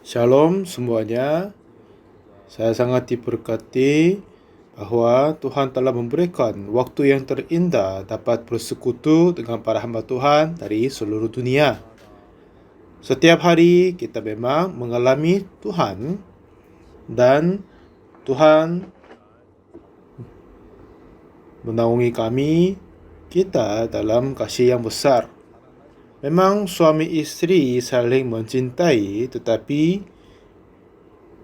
Shalom semuanya, saya sangat diberkati bahwa Tuhan telah memberikan waktu yang terindah dapat bersekutu dengan para hamba Tuhan dari seluruh dunia. Setiap hari kita memang mengalami Tuhan dan Tuhan menaungi kita dalam kasih yang besar. Memang suami istri saling mencintai, tetapi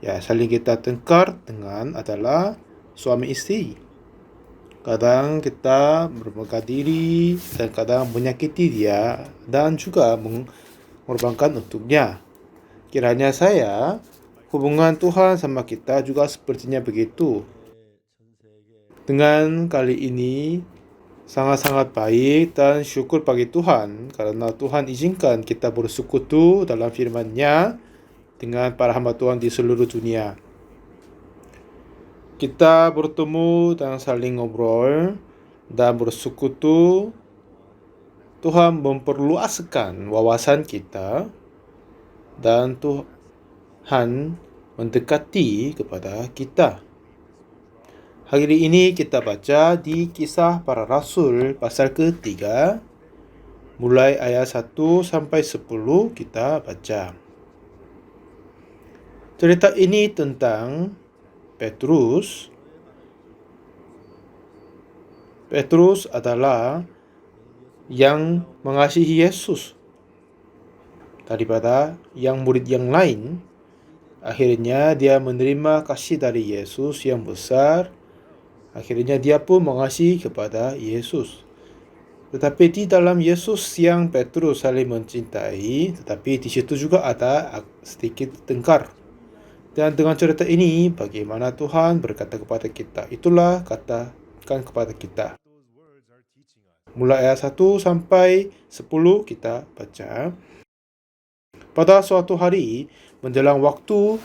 saling kita tengkar dengan adalah suami istri. Kadang kita bermegah diri dan kadang menyakiti dia dan juga mengorbankan untuknya. Kiranya hubungan Tuhan sama kita juga sepertinya begitu. Dengan kali ini sangat-sangat baik dan syukur bagi Tuhan karena Tuhan izinkan kita bersekutu dalam firman-Nya dengan para hamba Tuhan di seluruh dunia. Kita bertemu dan saling ngobrol dan bersekutu. Tuhan memperluaskan wawasan kita dan Tuhan mendekati kepada kita. Hari ini kita baca di Kisah Para Rasul pasal ke-3, mulai ayat 1 sampai 10 kita baca. Cerita ini tentang Petrus. Petrus adalah yang mengasihi Yesus daripada yang murid yang lain. Akhirnya dia menerima kasih dari Yesus yang besar. Akhirnya dia pun mengasihi kepada Yesus. Tetapi di dalam Yesus yang Petrus saling mencintai, tetapi di situ juga ada sedikit tengkar. Dan dengan cerita ini, bagaimana Tuhan berkata kepada kita, itulah katakan kepada kita. Mulai ayat 1 sampai 10 kita baca. Pada suatu hari, menjelang waktu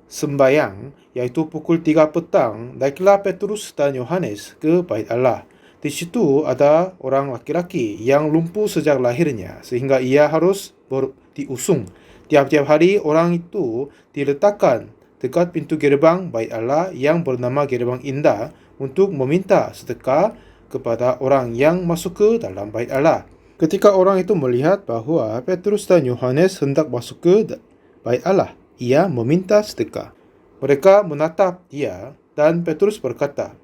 sembayang, yaitu pukul 3 petang, naiklah Petrus dan Yohanes ke bait Allah. Di situ ada orang laki-laki yang lumpuh sejak lahirnya, sehingga ia harus diusung. Tiap-tiap hari orang itu diletakkan dekat pintu gerbang bait Allah yang bernama Gerbang Indah untuk meminta sedekah kepada orang yang masuk ke dalam bait Allah. Ketika orang itu melihat bahwa Petrus dan Yohanes hendak masuk ke bait Allah, ia meminta sedekah. Mereka menatap dia dan Petrus berkata,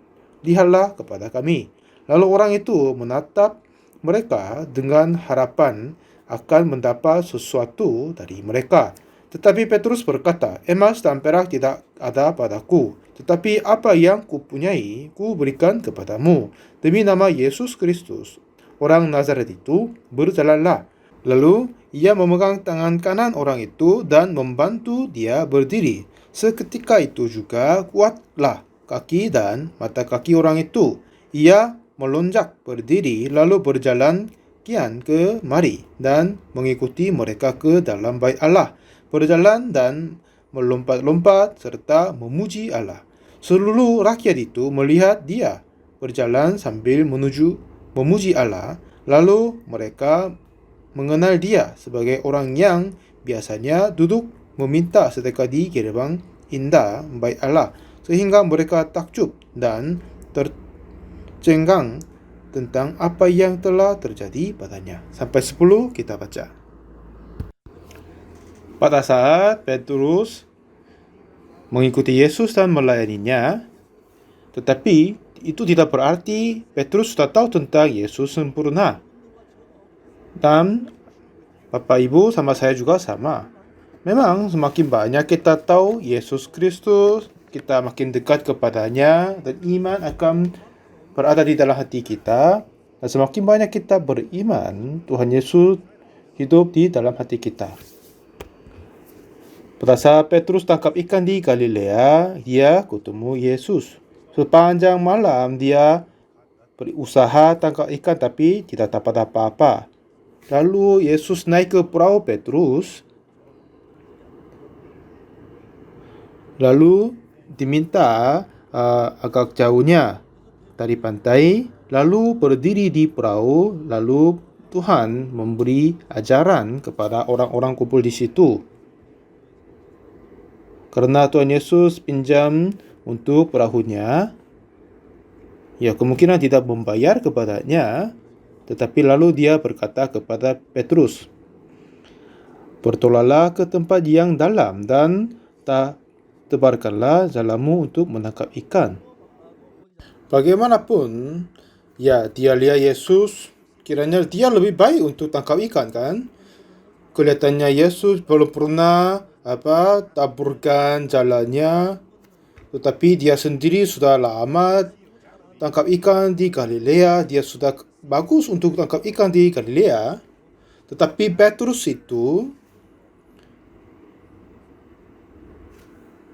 "Lihatlah kepada kami." Lalu orang itu menatap mereka dengan harapan akan mendapat sesuatu dari mereka. Tetapi Petrus berkata, "Emas dan perak tidak ada padaku, tetapi apa yang kupunyai, ku berikan kepadamu. Demi nama Yesus Kristus, orang Nazaret itu, berjalanlah." Lalu ia memegang tangan kanan orang itu dan membantu dia berdiri. Seketika itu juga kuatlah kaki dan mata kaki orang itu. Ia melonjak berdiri lalu berjalan kian ke mari dan mengikuti mereka ke dalam bait Allah. Berjalan dan melompat-lompat serta memuji Allah. Seluruh rakyat itu melihat dia berjalan sambil memuji Allah. Lalu mereka mengenal dia sebagai orang yang biasanya duduk meminta sedekah di gerbang indah bait Allah, sehingga mereka takjub dan tercengang tentang apa yang telah terjadi padanya. Sampai 10 kita baca. Pada saat Petrus mengikuti Yesus dan melayaninya, tetapi itu tidak berarti Petrus sudah tahu tentang Yesus sempurna. Dan Bapak Ibu sama saya juga sama. Memang semakin banyak kita tahu Yesus Kristus, kita makin dekat kepadanya dan iman akan berada di dalam hati kita. Dan semakin banyak kita beriman, Tuhan Yesus hidup di dalam hati kita. Pada saat Petrus tangkap ikan di Galilea, dia ketemu Yesus. Sepanjang malam dia berusaha tangkap ikan tapi tidak dapat apa-apa. Lalu Yesus naik ke perahu Petrus, lalu diminta agak jauhnya dari pantai, lalu berdiri di perahu, lalu Tuhan memberi ajaran kepada orang-orang kumpul di situ. Karena Tuhan Yesus pinjam untuk perahunya, ya kemungkinan tidak membayar kepadanya, tetapi lalu dia berkata kepada Petrus, "Bertolaklah ke tempat yang dalam dan tebarkanlah jalamu untuk menangkap ikan." Bagaimanapun, ya dia lihat Yesus, kiranya dia lebih baik untuk tangkap ikan kan? Kelihatannya Yesus belum pernah taburkan jalannya, tetapi dia sendiri sudah lama tangkap ikan di Galilea, dia sudah bagus untuk tangkap ikan di Galilea. Tetapi Petrus itu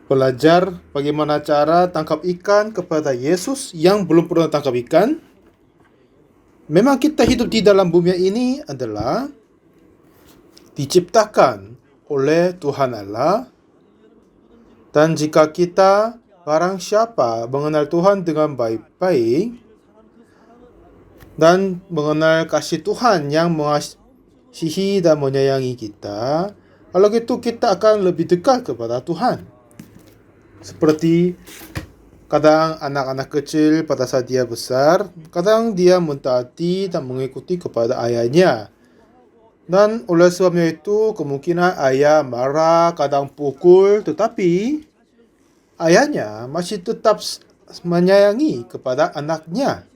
belajar bagaimana cara tangkap ikan kepada Yesus yang belum pernah tangkap ikan. Memang kita hidup di dalam bumi ini adalah diciptakan oleh Tuhan Allah, dan jika kita barang siapa mengenal Tuhan dengan baik-baik dan mengenal kasih Tuhan yang mengasihi dan menyayangi kita, kalau gitu kita akan lebih dekat kepada Tuhan. Seperti kadang anak-anak kecil pada saat dia besar, kadang dia mentaati dan mengikuti kepada ayahnya. Dan oleh sebabnya itu kemungkinan ayah marah, kadang pukul, tetapi ayahnya masih tetap menyayangi kepada anaknya.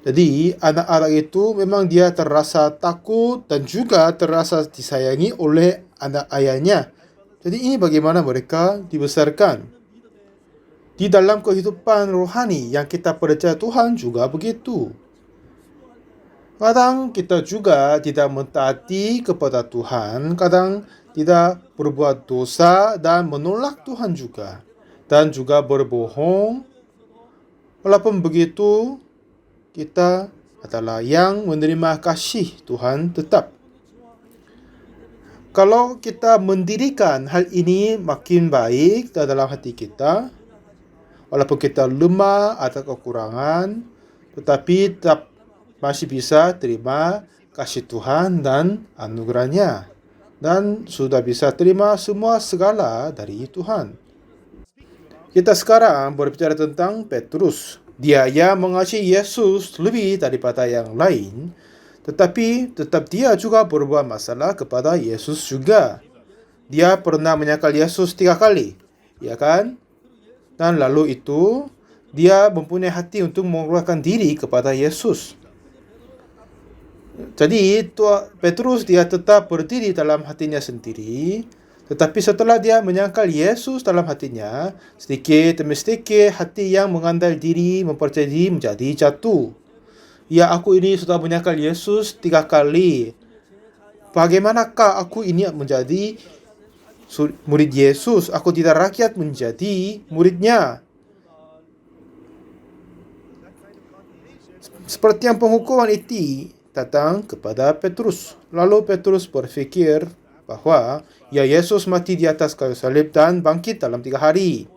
Jadi anak-anak itu memang dia terasa takut dan juga terasa disayangi oleh anak ayahnya. Jadi ini bagaimana mereka dibesarkan. Di dalam kehidupan rohani yang kita percaya Tuhan juga begitu. Kadang kita juga tidak mentaati kepada Tuhan, kadang tidak berbuat dosa dan menolak Tuhan juga. Dan juga berbohong. Walaupun begitu, kita adalah yang menerima kasih Tuhan tetap. Kalau kita mendirikan hal ini makin baik dalam hati kita, walaupun kita lemah atau kekurangan, tetapi tetap masih bisa terima kasih Tuhan dan anugerahnya, dan sudah bisa terima semua segala dari Tuhan. Kita sekarang berbicara tentang Petrus. Dia yang mengasihi Yesus lebih daripada yang lain, tetapi tetap dia juga berbuat masalah kepada Yesus juga. Dia pernah menyangkal Yesus 3 kali, ya kan? Dan lalu itu, dia mempunyai hati untuk mengeluarkan diri kepada Yesus. Jadi, Petrus dia tetap berdiri dalam hatinya sendiri, tetapi setelah dia menyangkal Yesus dalam hatinya, sedikit demi sedikit hati yang mengandal diri, mempercayai diri menjadi jatuh. Ya, aku ini sudah menyangkal Yesus 3 kali. Bagaimanakah aku ini menjadi murid Yesus? Aku tidak rakyat menjadi muridnya. Seperti yang penghukuman itu datang kepada Petrus. Lalu Petrus berpikir bahwa ya Yesus mati di atas kayu salib dan bangkit dalam 3 hari.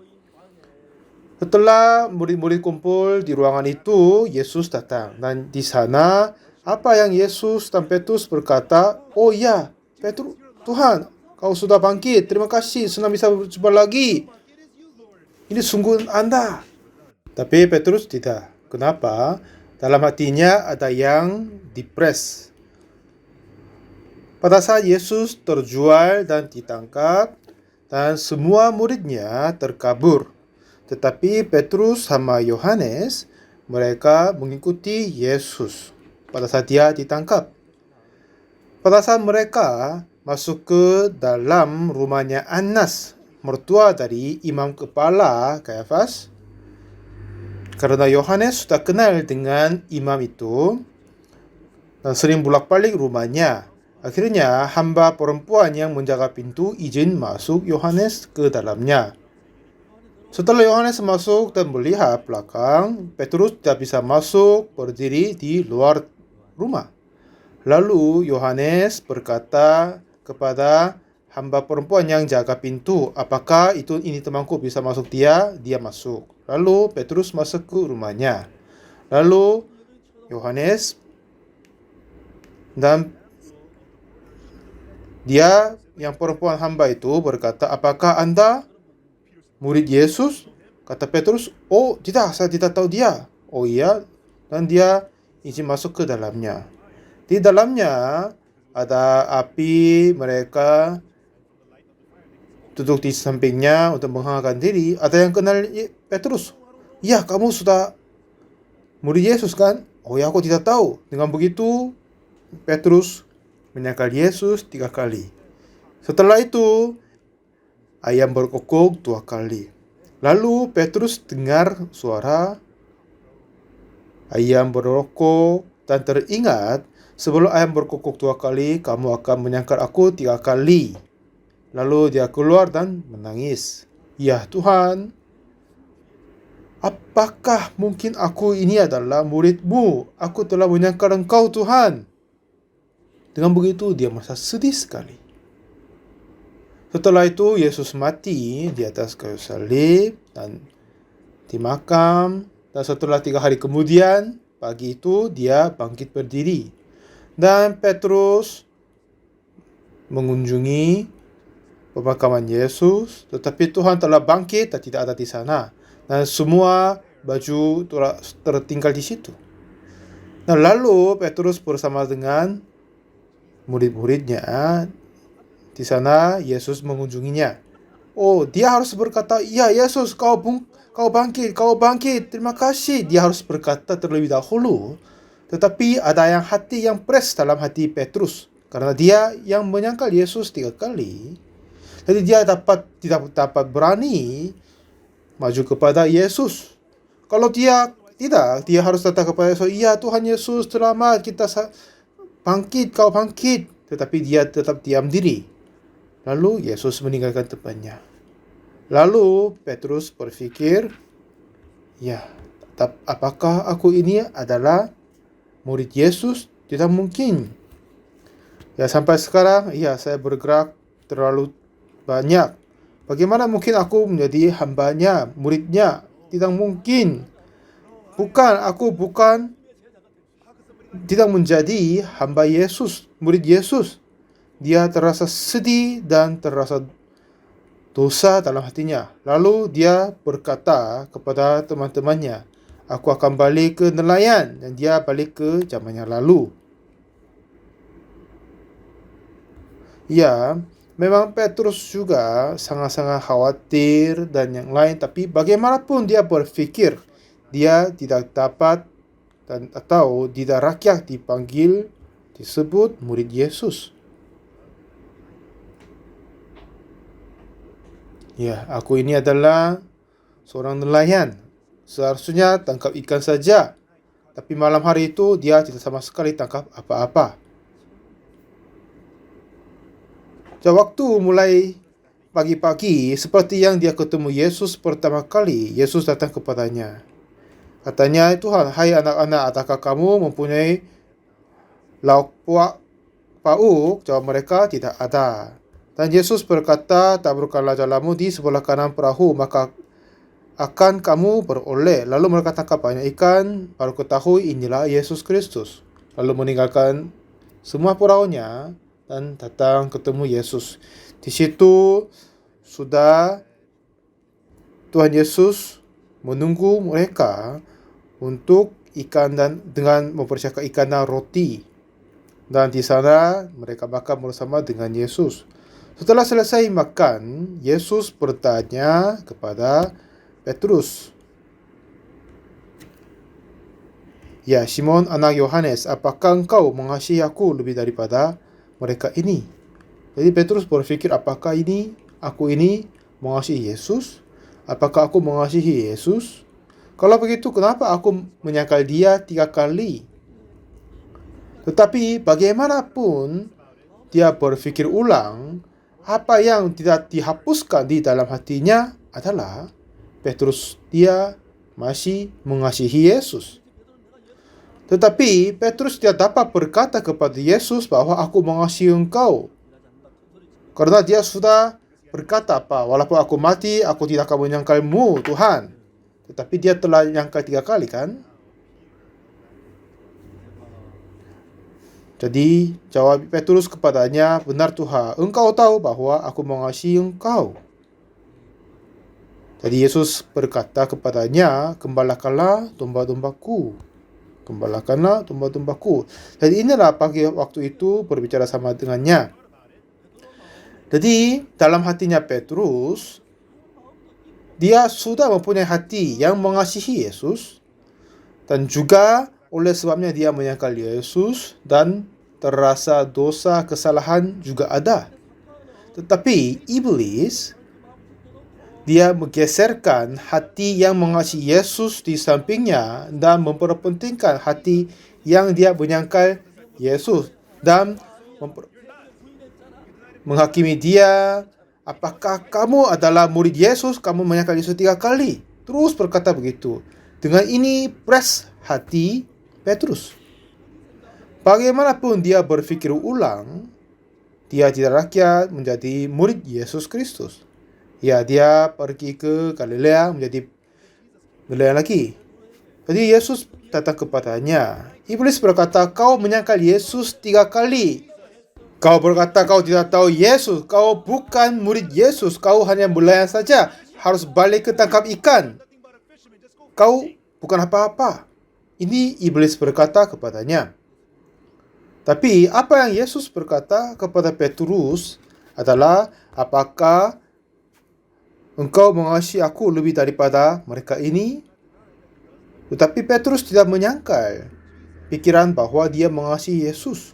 Setelah murid-murid kumpul di ruangan itu, Yesus datang. Dan di sana, apa yang Yesus dan Petrus berkata, "Oh ya, Petrus, Tuhan, kau sudah bangkit. Terima kasih, senang bisa berjumpa lagi. Ini sungguh Anda." Tapi Petrus tidak. Kenapa? Dalam hatinya ada yang depres. Pada saat Yesus terjual dan ditangkap, dan semua muridnya terkabur. Tetapi Petrus sama Yohanes, mereka mengikuti Yesus pada saat dia ditangkap. Pada saat mereka masuk ke dalam rumahnya Annas, mertua dari imam kepala Kayafas, karena Yohanes sudah kenal dengan imam itu dan sering bolak-balik rumahnya. Akhirnya hamba perempuan yang menjaga pintu izin masuk Yohanes ke dalamnya. Setelah Yohanes masuk dan melihat belakang, Petrus tidak bisa masuk, berdiri di luar rumah. Lalu Yohanes berkata kepada hamba perempuan yang jaga pintu, "Apakah ini temanku bisa masuk?" Dia masuk. Lalu Petrus masuk ke rumahnya. Lalu Yohanes dan dia yang perempuan hamba itu berkata, "Apakah Anda murid Yesus?" Kata Petrus, "Oh tidak, saya tidak tahu dia." "Oh iya." Dan dia izin masuk ke dalamnya. Di dalamnya ada api, mereka duduk di sampingnya untuk menghangatkan diri. Ada yang kenal Petrus. "Ya, kamu sudah murid Yesus kan?" "Oh ya, aku tidak tahu." Dengan begitu, Petrus menyangkal Yesus 3 kali. Setelah itu, ayam berkokok 2 kali. Lalu Petrus dengar suara ayam berkokok dan teringat, "Sebelum ayam berkokok 2 kali, kamu akan menyangkal aku 3 kali." Lalu dia keluar dan menangis. "Ya Tuhan, apakah mungkin aku ini adalah murid-Mu? Aku telah menyangkal Engkau Tuhan." Dengan begitu dia merasa sedih sekali. Setelah itu Yesus mati di atas kayu salib dan dimakam. Dan setelah 3 hari kemudian, pagi itu dia bangkit berdiri. Dan Petrus mengunjungi pemakaman Yesus, tetapi Tuhan telah bangkit dan tidak ada di sana. Dan semua baju tertinggal di situ. Nah, lalu Petrus bersama dengan murid-muridnya di sana. Yesus mengunjunginya. Oh, dia harus berkata, "Ya Yesus, kau bangkit, terima kasih." Dia harus berkata terlebih dahulu. Tetapi ada hati yang pres dalam hati Petrus, karena dia yang menyangkal Yesus 3 kali. Jadi dia tidak dapat berani maju kepada Yesus. Kalau dia tidak, dia harus datang kepada Yesus. "Ya Tuhan Yesus, selamat, kita bangkit, kau bangkit." Tetapi dia tetap diam diri. Lalu Yesus meninggalkan tempatnya. Lalu Petrus berpikir, "Ya, apakah aku ini adalah murid Yesus? Tidak mungkin. Ya, sampai sekarang, ya, saya bergerak terlalu banyak. Bagaimana mungkin aku menjadi hambanya, muridnya? Tidak mungkin. Aku bukan tidak menjadi hamba Yesus, murid Yesus." Dia terasa sedih dan terasa dosa dalam hatinya. Lalu dia berkata kepada teman-temannya, "Aku akan balik ke nelayan." Dan dia balik ke zaman yang lalu. Ya, memang Petrus juga sangat-sangat khawatir dan yang lain. Tapi bagaimanapun dia berpikir, dia tidak dapat atau tidak layak dipanggil, disebut murid Yesus. "Ya, aku ini adalah seorang nelayan. Seharusnya tangkap ikan saja. Tapi malam hari itu dia tidak sama sekali tangkap apa-apa." Waktu mulai pagi-pagi, seperti yang dia ketemu Yesus pertama kali, Yesus datang kepadanya. Katanya, "Tuhan, hai anak-anak, adakah kamu mempunyai lauk pauk?" Jawab mereka, "Tidak ada." Dan Yesus berkata, "Taburkanlah jalamu di sebelah kanan perahu, maka akan kamu beroleh." Lalu mereka tangkap banyak ikan, baru ketahui inilah Yesus Kristus. Lalu meninggalkan semua perahunya dan datang ketemu Yesus. Di situ sudah Tuhan Yesus menunggu mereka untuk ikan dan dengan mempersiapkan ikan dan roti. Dan di sana mereka makan bersama dengan Yesus. Setelah selesai makan, Yesus bertanya kepada Petrus, "Ya Simon anak Yohanes, apakah engkau mengasihi aku lebih daripada mereka ini?" Jadi Petrus berpikir, apakah aku ini mengasihi Yesus? Apakah aku mengasihi Yesus? Kalau begitu, kenapa aku menyangkal dia 3 kali? Tetapi bagaimanapun dia berpikir ulang, apa yang tidak dihapuskan di dalam hatinya adalah Petrus dia masih mengasihi Yesus. Tetapi Petrus tidak dapat berkata kepada Yesus bahwa aku mengasihi engkau. Karena dia sudah berkata, "Walaupun aku mati, aku tidak akan menyangkalmu Tuhan." Tetapi dia telah menyangkal 3 kali kan? Jadi jawab Petrus kepadanya, "Benar Tuhan, engkau tahu bahwa aku mengasihi engkau." Jadi Yesus berkata kepadanya, "Gembalakanlah domba-dombaku. Gembalakanlah domba-dombaku." Jadi inilah pagi waktu itu berbicara sama dengannya. Jadi dalam hatinya Petrus, dia sudah mempunyai hati yang mengasihi Yesus, dan juga oleh sebabnya dia menyangkal Yesus dan terasa dosa kesalahan juga ada. Tetapi iblis, dia menggeserkan hati yang mengasihi Yesus di sampingnya dan memperpentingkan hati yang dia menyangkal Yesus dan menghakimi dia. "Apakah kamu adalah murid Yesus? Kamu menyangkal Yesus 3 kali." Terus berkata begitu. Dengan ini press hati Petrus. Bagaimanapun dia berpikir ulang, dia tidak rakyat menjadi murid Yesus Kristus. Ya, dia pergi ke Galilea menjadi nelayan lagi. Jadi Yesus datang kepadanya. Iblis berkata, "Kau menyangkal Yesus 3 kali. Kau berkata kau tidak tahu Yesus. Kau bukan murid Yesus. Kau hanya nelayan saja. Harus balik ke tangkap ikan. Kau bukan apa-apa." Ini iblis berkata kepadanya. Tapi apa yang Yesus berkata kepada Petrus adalah, "Apakah engkau mengasihi aku lebih daripada mereka ini?" Tetapi Petrus tidak menyangkal pikiran bahwa dia mengasihi Yesus.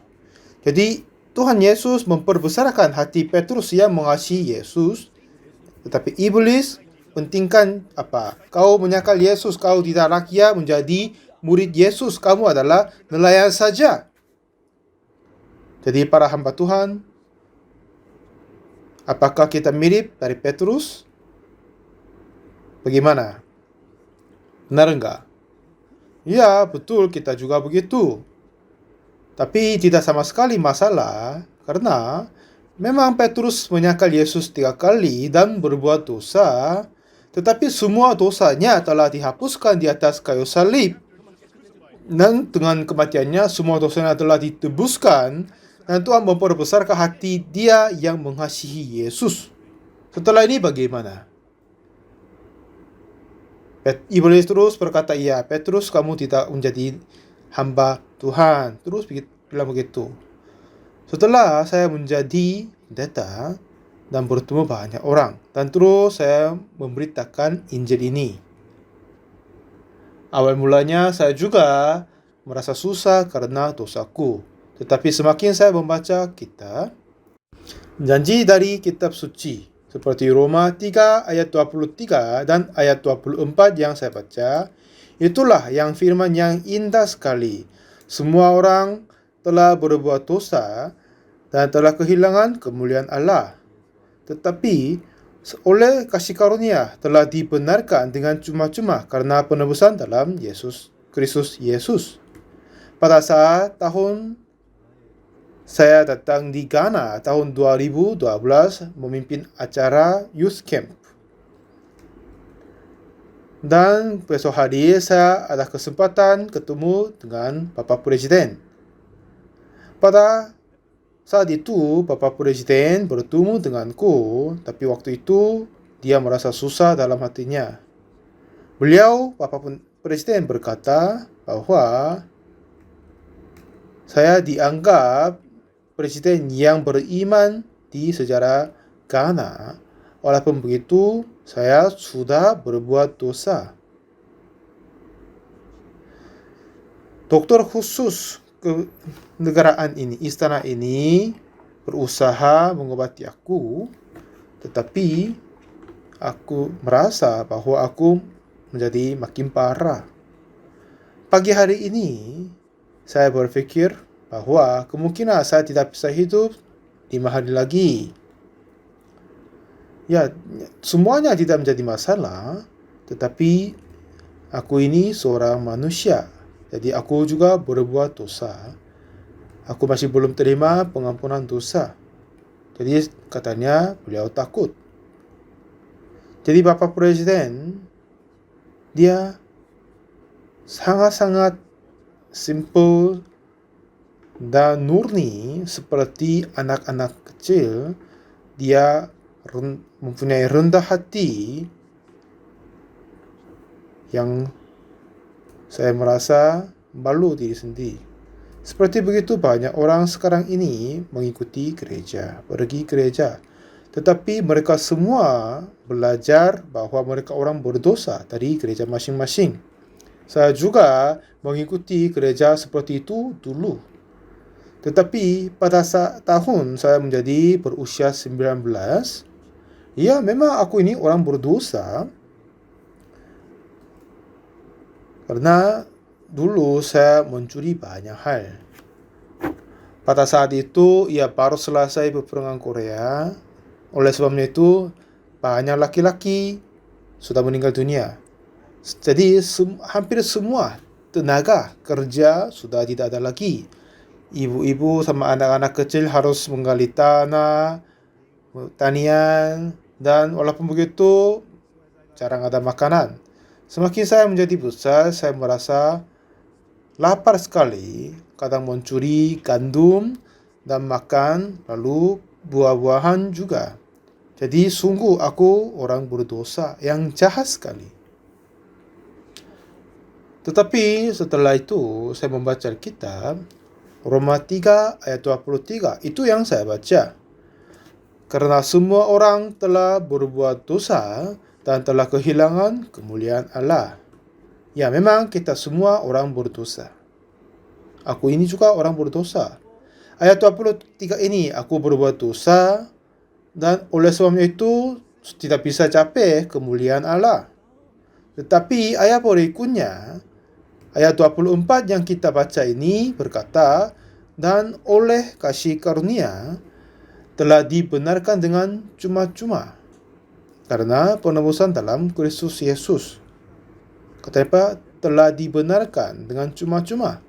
Jadi Tuhan Yesus memperbesarkan hati Petrus yang mengasihi Yesus. Tetapi iblis pentingkan apa? Kau menyangkal Yesus, kau tidak layak menjadi murid Yesus. Kamu adalah nelayan saja. Jadi para hamba Tuhan, apakah kita mirip dari Petrus? Bagaimana? Benar enggak? Ya, betul, kita juga begitu. Tapi tidak sama sekali masalah, karena memang Petrus menyangkal Yesus 3 kali dan berbuat dosa, tetapi semua dosanya telah dihapuskan di atas kayu salib. Dan dengan kematiannya, semua dosanya telah ditebuskan, dan Tuhan memperbesarkan hati dia yang mengasihi Yesus. Setelah ini bagaimana? Iblis terus berkata, "Ya, Petrus, kamu tidak menjadi hamba Tuhan." Terus bilang begitu. Setelah saya menjadi pendeta dan bertemu banyak orang, dan terus saya memberitakan Injil ini. Awal mulanya saya juga merasa susah karena dosaku. Tetapi semakin saya membaca kitab, janji dari kitab suci, seperti Roma 3 ayat 23 dan ayat 24 yang saya baca, itulah yang firman yang indah sekali. Semua orang telah berbuat dosa dan telah kehilangan kemuliaan Allah. Tetapi oleh kasih karunia telah dibenarkan dengan cuma-cuma karena penebusan dalam Yesus Kristus Yesus. Pada saat saya datang di Ghana tahun 2012 memimpin acara Youth Camp. Dan besok hari saya ada kesempatan ketemu dengan Bapak Presiden. Pada saat itu Bapak Presiden bertemu denganku, tapi waktu itu dia merasa susah dalam hatinya. Bapak Presiden berkata bahwa saya dianggap presiden yang beriman di sejarah Ghana. Walaupun begitu, saya sudah berbuat dosa. Dokter khusus kenegaraan ini, istana ini, berusaha mengobati aku, tetapi aku merasa bahwa aku menjadi makin parah. Pagi hari ini, saya berpikir bahwa kemungkinan saya tidak bisa hidup 5 hari lagi. Ya, semuanya tidak menjadi masalah, tetapi aku ini seorang manusia. Jadi aku juga berbuat dosa. Aku masih belum terima pengampunan dosa. Jadi katanya beliau takut. Jadi Bapak Presiden, dia sangat-sangat simple dan murni seperti anak-anak kecil. Dia mempunyai rendah hati yang saya merasa malu diri sendiri. Seperti begitu banyak orang sekarang ini mengikuti gereja, pergi gereja. Tetapi mereka semua belajar bahawa mereka orang berdosa dari gereja masing-masing. Saya juga mengikuti gereja seperti itu dulu. Tetapi pada tahun saya menjadi berusia 19, ya memang aku ini orang berdosa. Karena dulu saya mencuri banyak hal. Pada saat itu, ia baru selesai peperangan Korea. Oleh sebabnya itu, banyak laki-laki sudah meninggal dunia. Jadi, hampir semua tenaga kerja sudah tidak ada lagi. Ibu-ibu sama anak-anak kecil harus menggali tanah, tanian, dan walaupun begitu, jarang ada makanan. Semakin saya menjadi besar, saya merasa lapar sekali. Kadang mencuri gandum dan makan, lalu buah-buahan juga. Jadi sungguh aku orang berdosa yang jahat sekali. Tetapi setelah itu saya membaca Alkitab, Roma 3 ayat 23, itu yang saya baca. Karena semua orang telah berbuat dosa dan telah kehilangan kemuliaan Allah. Ya, memang kita semua orang berdosa. Aku ini juga orang berdosa. Ayat 23 ini, aku berbuat dosa dan oleh sebabnya itu tidak bisa capai kemuliaan Allah. Tetapi ayat berikutnya, ayat 24 yang kita baca ini berkata, dan oleh kasih karunia telah dibenarkan dengan cuma-cuma karena penebusan dalam Kristus Yesus. Kata apa? Telah dibenarkan dengan cuma-cuma.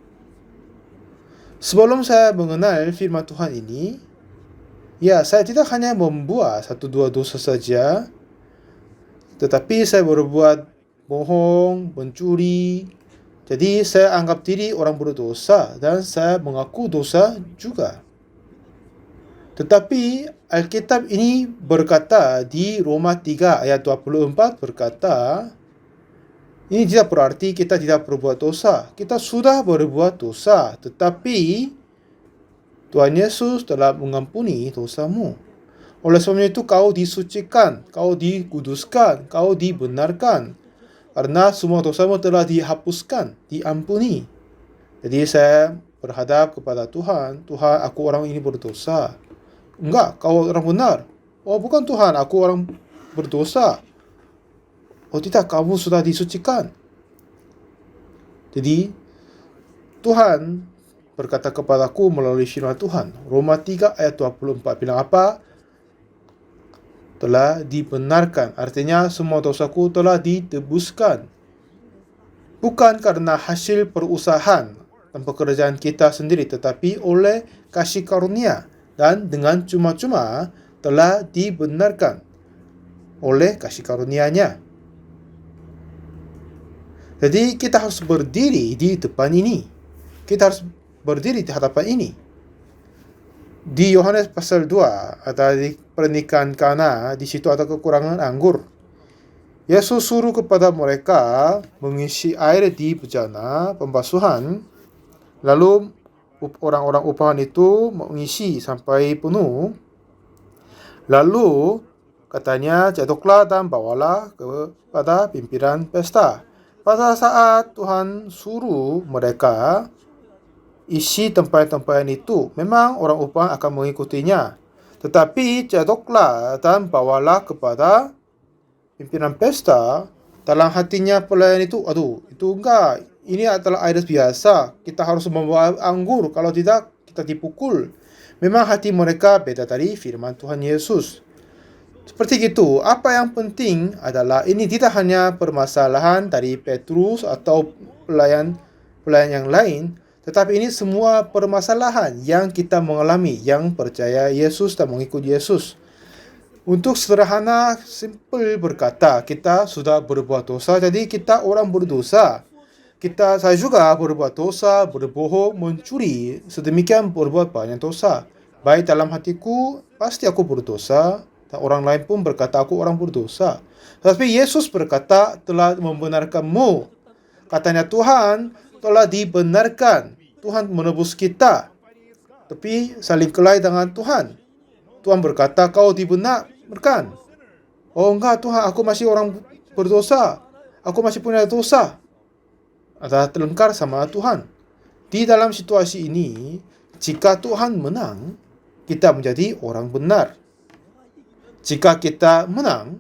Sebelum saya mengenal firman Tuhan ini, ya saya tidak hanya membuat 1-2 dosa saja, tetapi saya berbuat bohong, mencuri. Jadi saya anggap diri orang berdosa dan saya mengaku dosa juga. Tetapi Alkitab ini berkata di Roma 3 ayat 24 berkata, ini tidak berarti kita tidak berbuat dosa. Kita sudah berbuat dosa, tetapi Tuhan Yesus telah mengampuni dosamu. Oleh sebabnya itu kau disucikan, kau dikuduskan, kau dibenarkan. Karena semua dosamu telah dihapuskan, diampuni. Jadi saya berhadap kepada Tuhan, Tuhan aku orang ini berdosa. Enggak, kau orang benar. Oh bukan Tuhan, aku orang berdosa. Oh tidak, kamu sudah disucikan. Jadi Tuhan berkata kepadaku melalui firman Tuhan. Roma 3 ayat 24 bilang apa? Telah dibenarkan. Artinya semua dosaku telah ditebuskan. Bukan karena hasil perusahaan dan pekerjaan kita sendiri, tetapi oleh kasih karunia. Dan dengan cuma-cuma telah dibenarkan oleh kasih karunia-Nya. Jadi kita harus berdiri di depan ini. Kita harus berdiri di hadapan ini. Di Yohanes pasal 2 ada di pernikahan Kana, di situ ada kekurangan anggur. Yesus suruh kepada mereka mengisi air di bejana pembasuhan, lalu orang-orang upahan itu mengisi sampai penuh. Lalu katanya, jatuhlah dan bawalah kepada pimpinan pesta. Pada saat Tuhan suruh mereka isi tempat-tempat itu, memang orang upahan akan mengikutinya. Tetapi jatuhlah dan bawalah kepada pimpinan pesta, dalam hatinya pelayan itu, aduh, itu enggak. Ini adalah air biasa. Kita harus membawa anggur. Kalau tidak, kita dipukul. Memang hati mereka beda dari firman Tuhan Yesus. Seperti itu, apa yang penting adalah ini tidak hanya permasalahan dari Petrus atau pelayan yang lain, tetapi ini semua permasalahan yang kita mengalami, yang percaya Yesus dan mengikut Yesus. Untuk sederhana, simple berkata, kita sudah berbuat dosa, jadi kita orang berdosa. saya juga berbuat dosa, berbohong, mencuri, sedemikian berbuat banyak dosa. Baik dalam hatiku, pasti aku berdosa, dan orang lain pun berkata aku orang berdosa. Tetapi Yesus berkata telah membenarkanmu. Katanya Tuhan telah dibenarkan. Tuhan menebus kita. Tapi saling kelahi dengan Tuhan. Tuhan berkata kau dibenarkan. Oh enggak Tuhan, aku masih orang berdosa. Aku masih punya dosa. Adalah terlengkar sama Tuhan. Di dalam situasi ini, jika Tuhan menang, kita menjadi orang benar. Jika kita menang,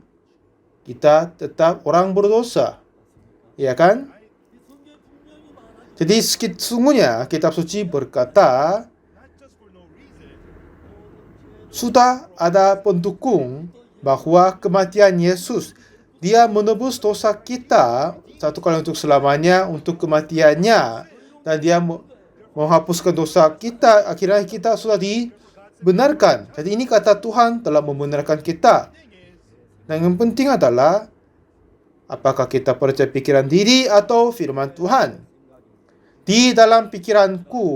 kita tetap orang berdosa. Ya kan? Jadi sesungguhnya kitab suci berkata, sudah ada pendukung bahwa kematian Yesus, dia menebus dosa kita satu kali untuk selamanya, untuk kematiannya, dan dia menghapuskan dosa kita. Akhirnya kita sudah dibenarkan. Jadi ini kata Tuhan telah membenarkan kita. Dan yang penting adalah apakah kita percaya pikiran diri atau firman Tuhan. Di dalam pikiranku,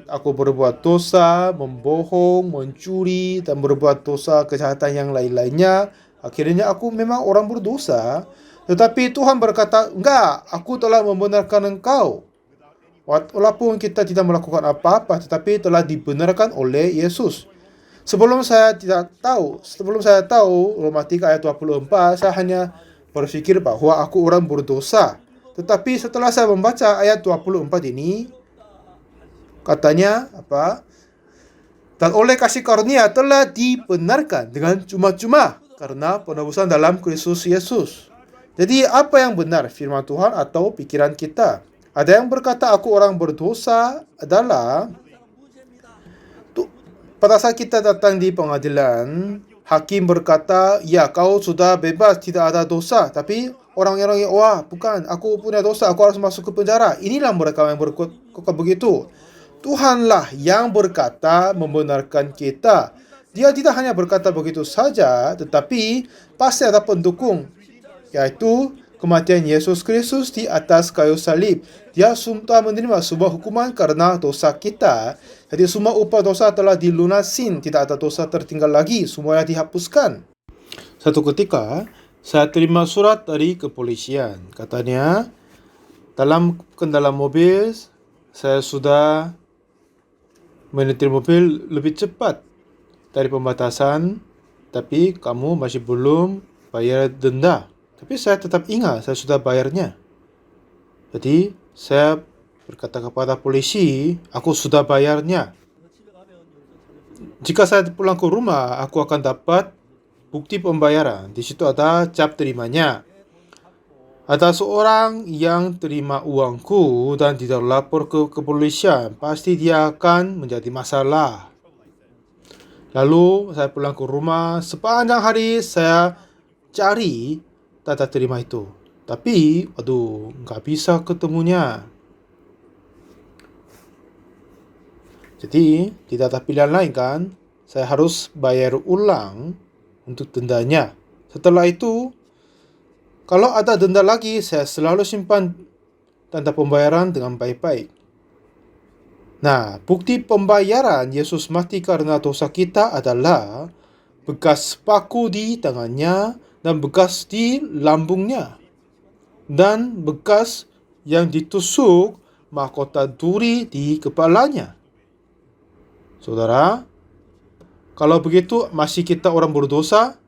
aku berbuat dosa, membohong, mencuri, dan berbuat dosa kejahatan yang lain-lainnya. Akhirnya aku memang orang berdosa. Tetapi Tuhan berkata, enggak, aku telah membenarkan engkau. Walaupun kita tidak melakukan apa-apa, tetapi telah dibenarkan oleh Yesus. Sebelum saya tahu Roma 3 ayat 24, saya hanya berpikir bahwa aku orang berdosa. Tetapi setelah saya membaca ayat 24 ini, katanya apa? Dan oleh kasih karunia telah dibenarkan dengan cuma-cuma karena penebusan dalam Kristus Yesus. Jadi apa yang benar, firman Tuhan atau pikiran kita? Ada yang berkata aku orang berdosa adalah pada saat kita datang di pengadilan, hakim berkata, ya kau sudah bebas, tidak ada dosa. Tapi orang-orang yang, wah bukan, aku punya dosa, aku harus masuk ke penjara. Inilah mereka yang berkata begitu. Tuhanlah yang berkata membenarkan kita. Dia tidak hanya berkata begitu saja, tetapi pasti ada pendukung, yaitu kematian Yesus Kristus di atas kayu salib. Dia sudah menerima sebuah hukuman karena dosa kita. Jadi semua upah dosa telah dilunasin, tidak ada dosa tertinggal lagi, semuanya dihapuskan. Satu ketika, saya terima surat dari kepolisian. Katanya, dalam kendala mobil, saya sudah menyetir mobil lebih cepat dari pembatasan, tapi kamu masih belum bayar denda. Tapi saya tetap ingat, saya sudah bayarnya. Jadi, saya berkata kepada polisi, aku sudah bayarnya. Jika saya pulang ke rumah, aku akan dapat bukti pembayaran. Di situ ada cap terimanya. Ada seorang yang terima uangku dan tidak lapor ke kepolisian, pasti dia akan menjadi masalah. Lalu saya pulang ke rumah, sepanjang hari saya cari tanda terima itu. Tapi, aduh, nggak bisa ketemunya. Jadi, tidak ada pilihan lain kan? Saya harus bayar ulang untuk dendanya. Setelah itu, kalau ada denda lagi, saya selalu simpan tanda pembayaran dengan baik-baik. Nah, bukti pembayaran Yesus mati karena dosa kita adalah bekas paku di tangannya dan bekas di lambungnya. Dan bekas yang ditusuk mahkota duri di kepalanya. Saudara, kalau begitu masih kita orang berdosa,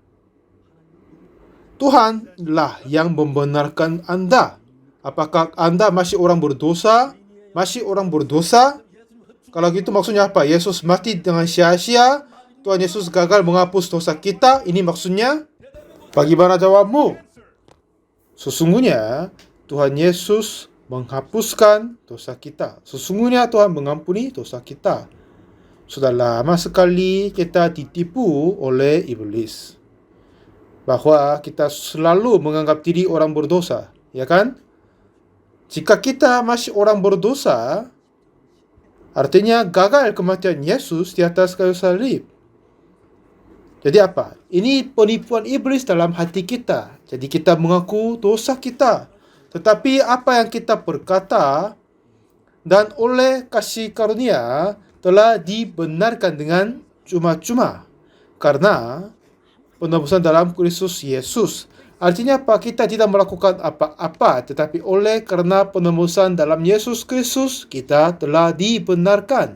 Tuhanlah yang membenarkan Anda. Apakah Anda masih orang berdosa? Masih orang berdosa? Kalau gitu maksudnya apa? Yesus mati dengan sia-sia, Tuhan Yesus gagal menghapus dosa kita, ini maksudnya? Bagaimana jawabmu? Sesungguhnya Tuhan Yesus menghapuskan dosa kita. Sesungguhnya Tuhan mengampuni dosa kita. Sudah lama sekali kita ditipu oleh iblis. Bahwa kita selalu menganggap diri orang berdosa. Ya kan? Jika kita masih orang berdosa, artinya gagal kematian Yesus di atas kayu salib. Jadi apa? Ini penipuan iblis dalam hati kita. Jadi kita mengaku dosa kita. Tetapi apa yang kita berkata dan oleh kasih karunia telah dibenarkan dengan cuma-cuma karena penebusan dalam Kristus Yesus. Artinya apa? Kita tidak melakukan apa-apa, tetapi oleh karena penebusan dalam Yesus Kristus, kita telah dibenarkan.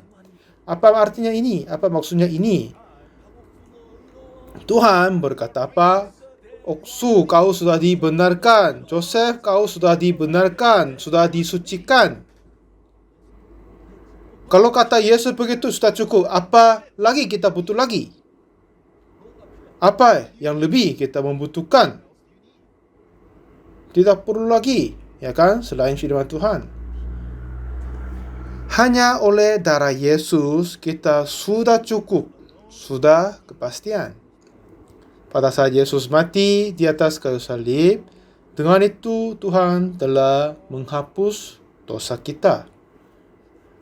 Apa artinya ini? Apa maksudnya ini? Tuhan berkata apa? Oksu, kau sudah dibenarkan. Joseph, kau sudah dibenarkan, sudah disucikan. Kalau kata Yesus begitu sudah cukup, apa lagi kita butuh lagi? Apa yang lebih kita membutuhkan? Tidak perlu lagi, ya kan? Selain firman Tuhan. Hanya oleh darah Yesus kita sudah cukup, sudah kepastian. Pada saat Yesus mati di atas kayu salib, dengan itu Tuhan telah menghapus dosa kita.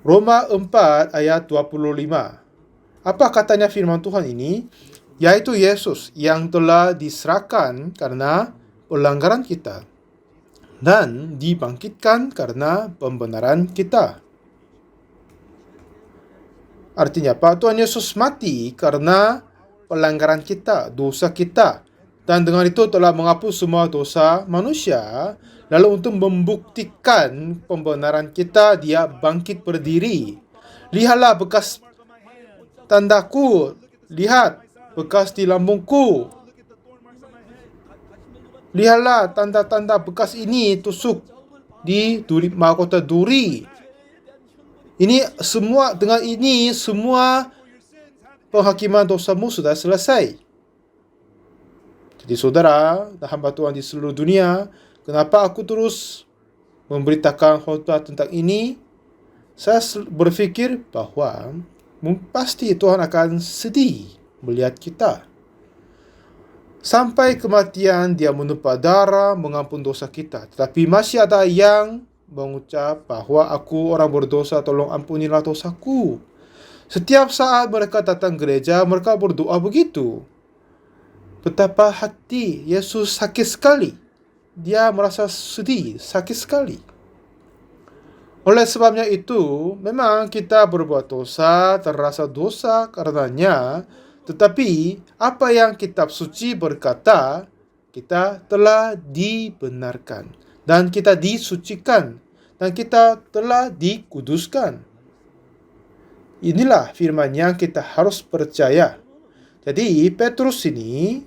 Roma 4 ayat 25. Apa katanya firman Tuhan ini? Yaitu Yesus yang telah diserahkan karena pelanggaran kita dan dibangkitkan karena pembenaran kita. Artinya apa? Tuhan Yesus mati karena pelanggaran kita, dosa kita. Dan dengan itu telah menghapus semua dosa manusia. Lalu untuk membuktikan pembenaran kita, dia bangkit berdiri. Lihatlah bekas tandaku, lihat bekas di lambungku. Lihatlah tanda-tanda bekas ini tusuk di mahkota duri. Ini semua, dengan ini semua penghakiman dosamu sudah selesai. Jadi saudara dan hamba Tuhan di seluruh dunia, kenapa aku terus memberitakan khotbah tentang ini? Saya berpikir bahwa pasti Tuhan akan sedih melihat kita. Sampai kematian dia menumpah darah mengampun dosa kita. Tetapi masih ada yang mengucap bahwa aku orang berdosa, tolong ampunilah dosaku. Setiap saat mereka datang gereja, mereka berdoa begitu. Betapa hati Yesus sakit sekali. Dia merasa sedih, sakit sekali. Oleh sebabnya itu, memang kita berbuat dosa, terasa dosa karenanya. Tetapi apa yang kitab suci berkata, kita telah dibenarkan. Dan kita disucikan. Dan kita telah dikuduskan. Inilah firman yang kita harus percaya. Jadi Petrus ini,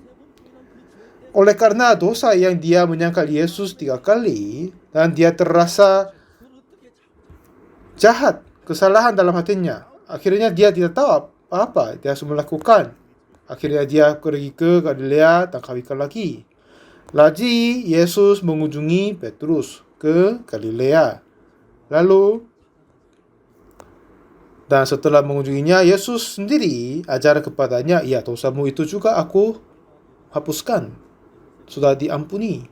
oleh karena dosa yang dia menyangkal Yesus 3 kali, dan dia terasa jahat, kesalahan dalam hatinya. Akhirnya dia tidak tahu apa dia harus melakukan. Akhirnya dia pergi ke Galilea dan kawinkan lagi. Lagi Yesus mengunjungi Petrus ke Galilea. Lalu, dan setelah mengunjunginya, Yesus sendiri ajar kepadanya, ya dosamu itu juga aku hapuskan. Sudah diampuni.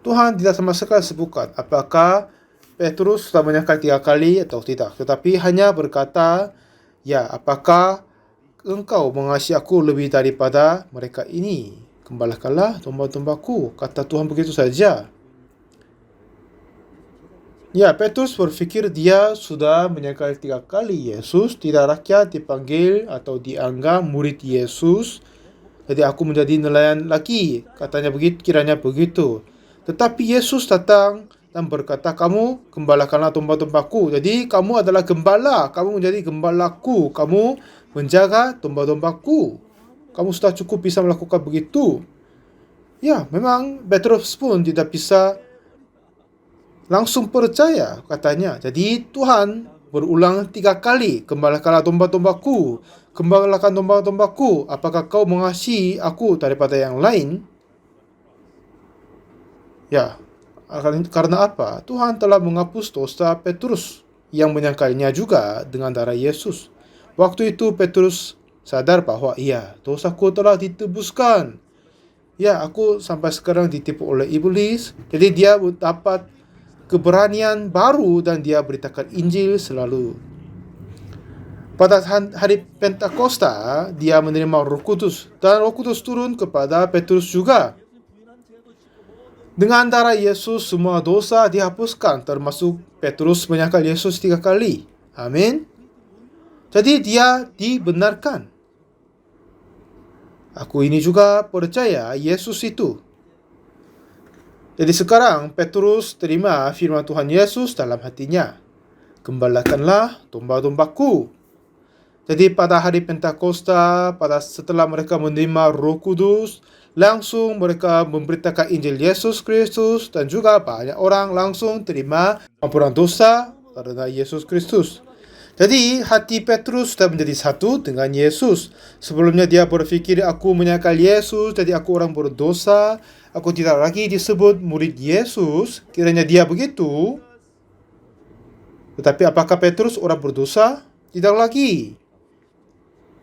Tuhan tidak sama sekali sebutkan apakah Petrus sudah menyangkal 3 kali atau tidak. Tetapi hanya berkata, ya apakah engkau mengasihi aku lebih daripada mereka ini? Gembalakanlah domba-dombaku. Kata Tuhan begitu saja. Ya, Petrus berpikir dia sudah menyangkal 3 kali Yesus, tidak rakyat dipanggil atau dianggap murid Yesus. Jadi aku menjadi nelayan lagi. Katanya begitu, kiranya begitu. Tetapi Yesus datang dan berkata, kamu gembalakanlah domba-dombaku. Jadi kamu adalah gembala. Kamu menjadi gembalaku. Kamu menjaga domba-dombaku. Kamu sudah cukup bisa melakukan begitu. Ya, memang Petrus pun tidak bisa langsung percaya katanya. Jadi Tuhan berulang 3 kali, gembalakanlah domba-dombaku, gembalakan domba-dombaku. Apakah kau mengasihi aku daripada yang lain? Ya, karena apa? Tuhan telah menghapus dosa Petrus yang menyangkalnya juga dengan darah Yesus. Waktu itu Petrus sadar bahwa iya, dosaku telah ditebuskan. Ya, aku sampai sekarang ditipu oleh iblis. Jadi dia dapat keberanian baru dan dia beritakan Injil selalu. Pada hari Pentakosta, dia menerima Roh Kudus dan Roh Kudus turun kepada Petrus juga. Dengan darah Yesus semua dosa dihapuskan, termasuk Petrus menyangkal Yesus 3 kali. Amin. Jadi dia dibenarkan. Aku ini juga percaya Yesus itu. Jadi sekarang Petrus terima firman Tuhan Yesus dalam hatinya. Gembalakanlah domba-dombaku. Jadi pada hari Pentakosta, setelah mereka menerima Roh Kudus, langsung mereka memberitakan Injil Yesus Kristus, dan juga banyak orang langsung terima ampunan dosa karena Yesus Kristus. Jadi hati Petrus sudah menjadi satu dengan Yesus. Sebelumnya dia berpikir, aku menyangkal Yesus, jadi aku orang berdosa, aku tidak lagi disebut murid Yesus. Kiranya dia begitu. Tetapi apakah Petrus orang berdosa? Tidak lagi.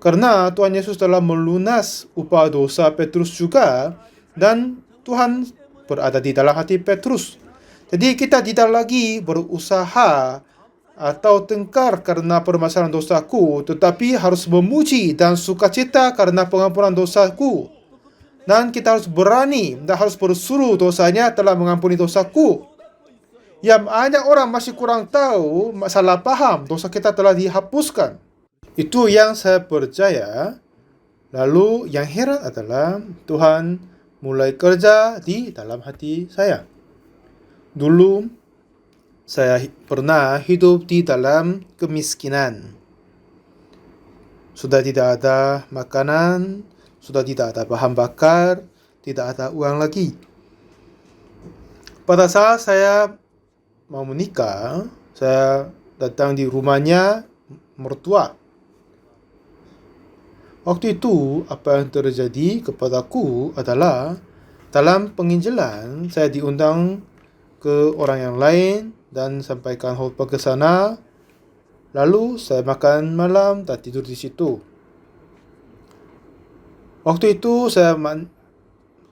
Karena Tuhan Yesus telah melunas upah dosa Petrus juga, dan Tuhan berada di dalam hati Petrus. Jadi kita tidak lagi berusaha atau tengkar karena permasalahan dosaku, tetapi harus memuji dan sukacita karena pengampunan dosaku. Dan kita harus berani dan harus bersuruh dosanya telah mengampuni dosaku. Yang banyak orang masih kurang tahu, salah paham, dosa kita telah dihapuskan. Itu yang saya percaya. Lalu yang heran adalah Tuhan mulai kerja di dalam hati saya. Dulu saya pernah hidup di dalam kemiskinan. Sudah tidak ada makanan, sudah tidak ada bahan bakar, tidak ada uang lagi. Pada saat saya mau menikah, saya datang di rumahnya mertua. Waktu itu, apa yang terjadi kepadaku adalah dalam penginjilan, saya diundang ke orang yang lain dan sampaikan khotbah ke sana. Lalu saya makan malam dan tidur di situ. Waktu itu saya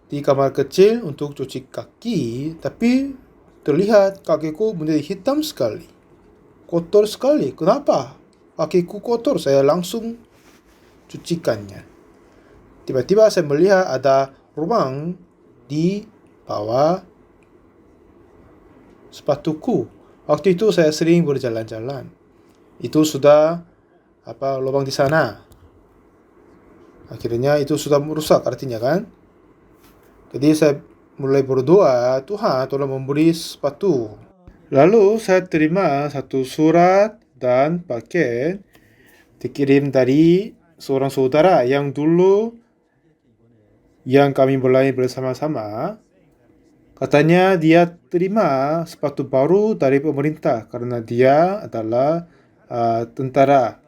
di kamar kecil untuk cuci kaki, tapi terlihat kakiku menjadi hitam sekali, kotor sekali. Kenapa kakiku kotor? Saya langsung cucikannya. Tiba-tiba saya melihat ada ruang di bawah sepatuku. Waktu itu saya sering berjalan-jalan. Itu sudah lubang di sana. Akhirnya itu sudah merusak artinya kan. Jadi saya mulai berdoa, Tuhan tolong memberi sepatu. Lalu saya terima satu surat dan paket dikirim dari seorang saudara yang dulu yang kami mulai bersama-sama. Katanya dia terima sepatu baru dari pemerintah karena dia adalah tentara.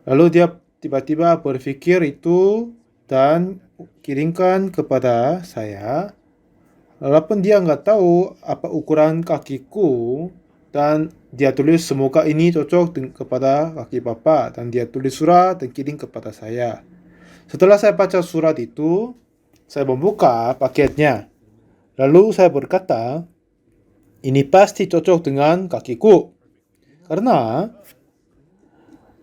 Lalu dia tiba-tiba berpikir itu dan kirimkan kepada saya. Walaupun dia nggak tahu apa ukuran kakiku, dan dia tulis semoga ini cocok kepada kaki Bapak, dan dia tulis surat dan kirim kepada saya. Setelah saya baca surat itu, saya membuka paketnya. Lalu saya berkata, ini pasti cocok dengan kakiku. Karena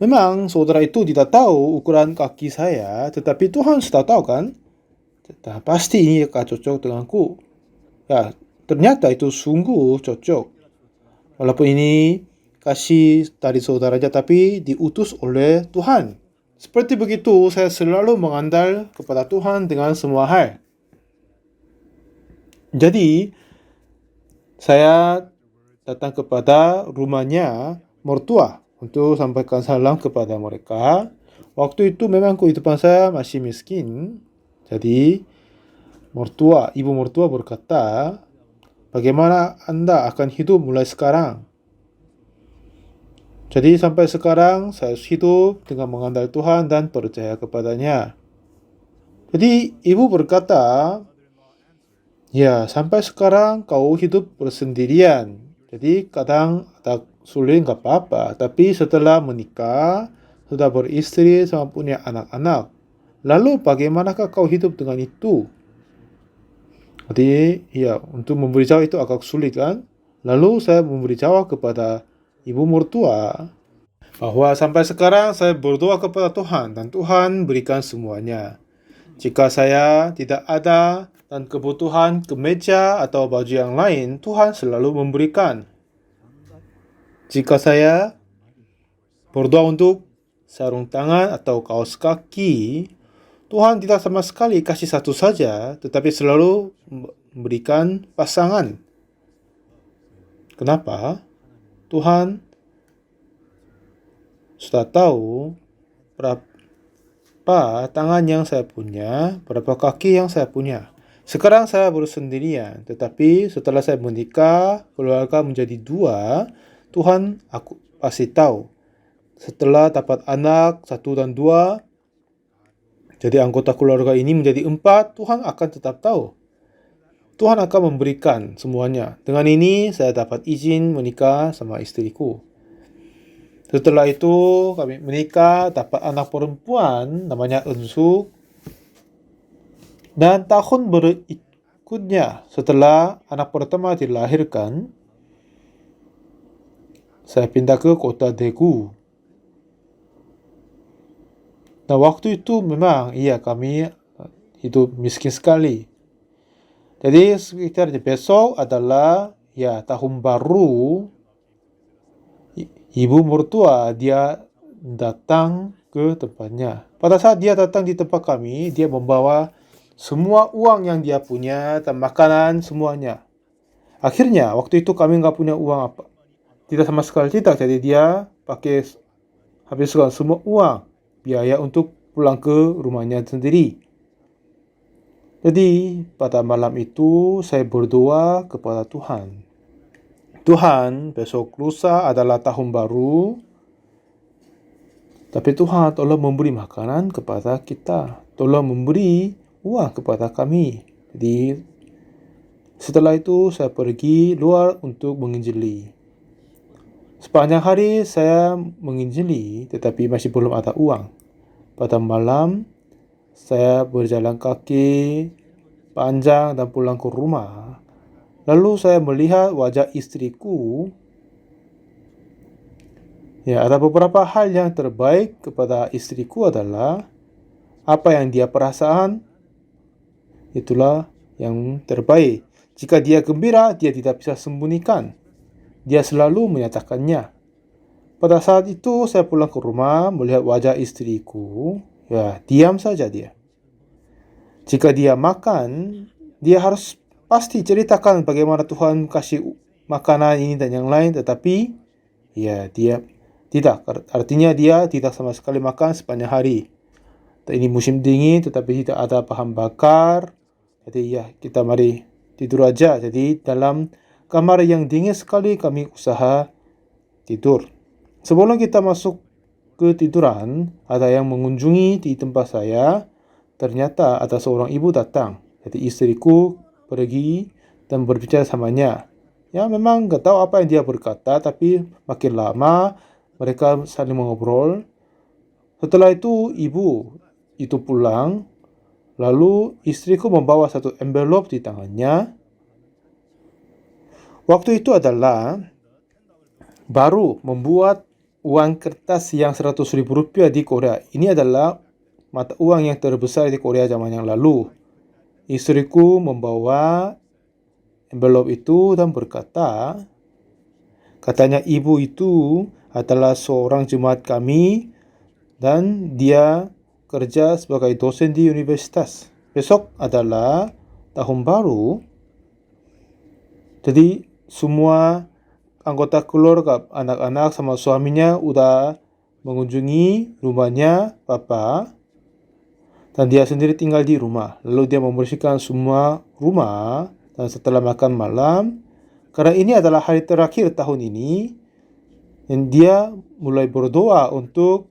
memang saudara itu tidak tahu ukuran kaki saya, tetapi Tuhan sudah tahu kan? Pasti ini akan cocok denganku. Ya, ternyata itu sungguh cocok. Walaupun ini kasih dari saudaranya, tapi diutus oleh Tuhan. Seperti begitu, saya selalu mengandal kepada Tuhan dengan semua hal. Jadi, saya datang kepada rumahnya mertua untuk sampaikan salam kepada mereka. Waktu itu memang kehidupan saya masih miskin. Jadi, ibu mertua berkata, bagaimana Anda akan hidup mulai sekarang? Jadi sampai sekarang saya hidup dengan mengandalkan Tuhan dan percaya kepadanya. Jadi ibu berkata, ya sampai sekarang kau hidup bersendirian. Jadi kadang ada sulit nggak apa-apa. Tapi setelah menikah, sudah beristri sama punya anak-anak. Lalu bagaimanakah kau hidup dengan itu? Jadi ya untuk memberi jawab itu agak sulit kan. Lalu saya memberi jawab kepada ibu mertua bahwa sampai sekarang saya berdoa kepada Tuhan dan Tuhan berikan semuanya. Jika saya tidak ada dan kebutuhan kemeja atau baju yang lain, Tuhan selalu memberikan. Jika saya berdoa untuk sarung tangan atau kaos kaki, Tuhan tidak sama sekali kasih satu saja, tetapi selalu memberikan pasangan. Kenapa? Tuhan sudah tahu berapa tangan yang saya punya, berapa kaki yang saya punya. Sekarang saya baru sendirian, tetapi setelah saya menikah, keluarga menjadi 2, Tuhan aku pasti tahu. Setelah dapat anak 1 dan 2, jadi anggota keluarga ini menjadi 4, Tuhan akan tetap tahu. Tuhan akan memberikan semuanya. Dengan ini saya dapat izin menikah sama istriku. Setelah itu kami menikah, dapat anak perempuan namanya Ensu. Dan tahun berikutnya setelah anak pertama dilahirkan, saya pindah ke kota Daegu. Nah, waktu itu memang kami hidup miskin sekali. Jadi sekitar besok adalah tahun baru. Ibu mertua dia datang ke tempatnya. Pada saat dia datang di tempat kami, dia membawa semua uang yang dia punya dan makanan semuanya. Akhirnya waktu itu kami nggak punya uang apa, tidak sama sekali tidak. Jadi dia habiskan semua uang biaya untuk pulang ke rumahnya sendiri. Jadi pada malam itu saya berdoa kepada Tuhan. Tuhan, besok lusa adalah tahun baru, tapi Tuhan tolong memberi makanan kepada kita, tolong memberi uang kepada kami. Jadi setelah itu saya pergi luar untuk menginjili. Sepanjang hari saya menginjili, tetapi masih belum ada uang. Pada malam saya berjalan kaki panjang dan pulang ke rumah. Lalu saya melihat wajah istriku. Ada beberapa hal yang terbaik kepada istriku adalah apa yang dia perasaan, itulah yang terbaik. Jika dia gembira, dia tidak bisa sembunyikan. Dia selalu menyatakannya. Pada saat itu saya pulang ke rumah melihat wajah istriku, diam saja dia. Jika dia makan, dia harus pasti ceritakan bagaimana Tuhan kasih makanan ini dan yang lain, tetapi dia tidak. Artinya dia tidak sama sekali makan sepanjang hari. Ini musim dingin tetapi tidak ada bahan bakar. Jadi kita mari tidur aja. Jadi dalam kamar yang dingin sekali kami usaha tidur. Sebelum kita masuk ke tiduran, ada yang mengunjungi di tempat saya. Ternyata ada seorang ibu datang. Jadi istriku pergi dan berbicara samanya. Memang gak tahu apa yang dia berkata, tapi makin lama mereka saling mengobrol. Setelah itu ibu itu pulang, lalu istriku membawa satu envelope di tangannya. Waktu itu adalah baru membuat uang kertas yang 100.000 rupiah di Korea. Ini adalah mata uang yang terbesar di Korea zaman yang lalu. Istriku membawa envelope itu dan berkata, katanya ibu itu adalah seorang jemaat kami dan dia kerja sebagai dosen di universitas. Besok adalah tahun baru. Jadi semua anggota keluarga, anak-anak sama suaminya udah mengunjungi rumahnya Papa. Dan dia sendiri tinggal di rumah. Lalu dia membersihkan semua rumah. Dan setelah makan malam, karena ini adalah hari terakhir tahun ini, dan dia mulai berdoa untuk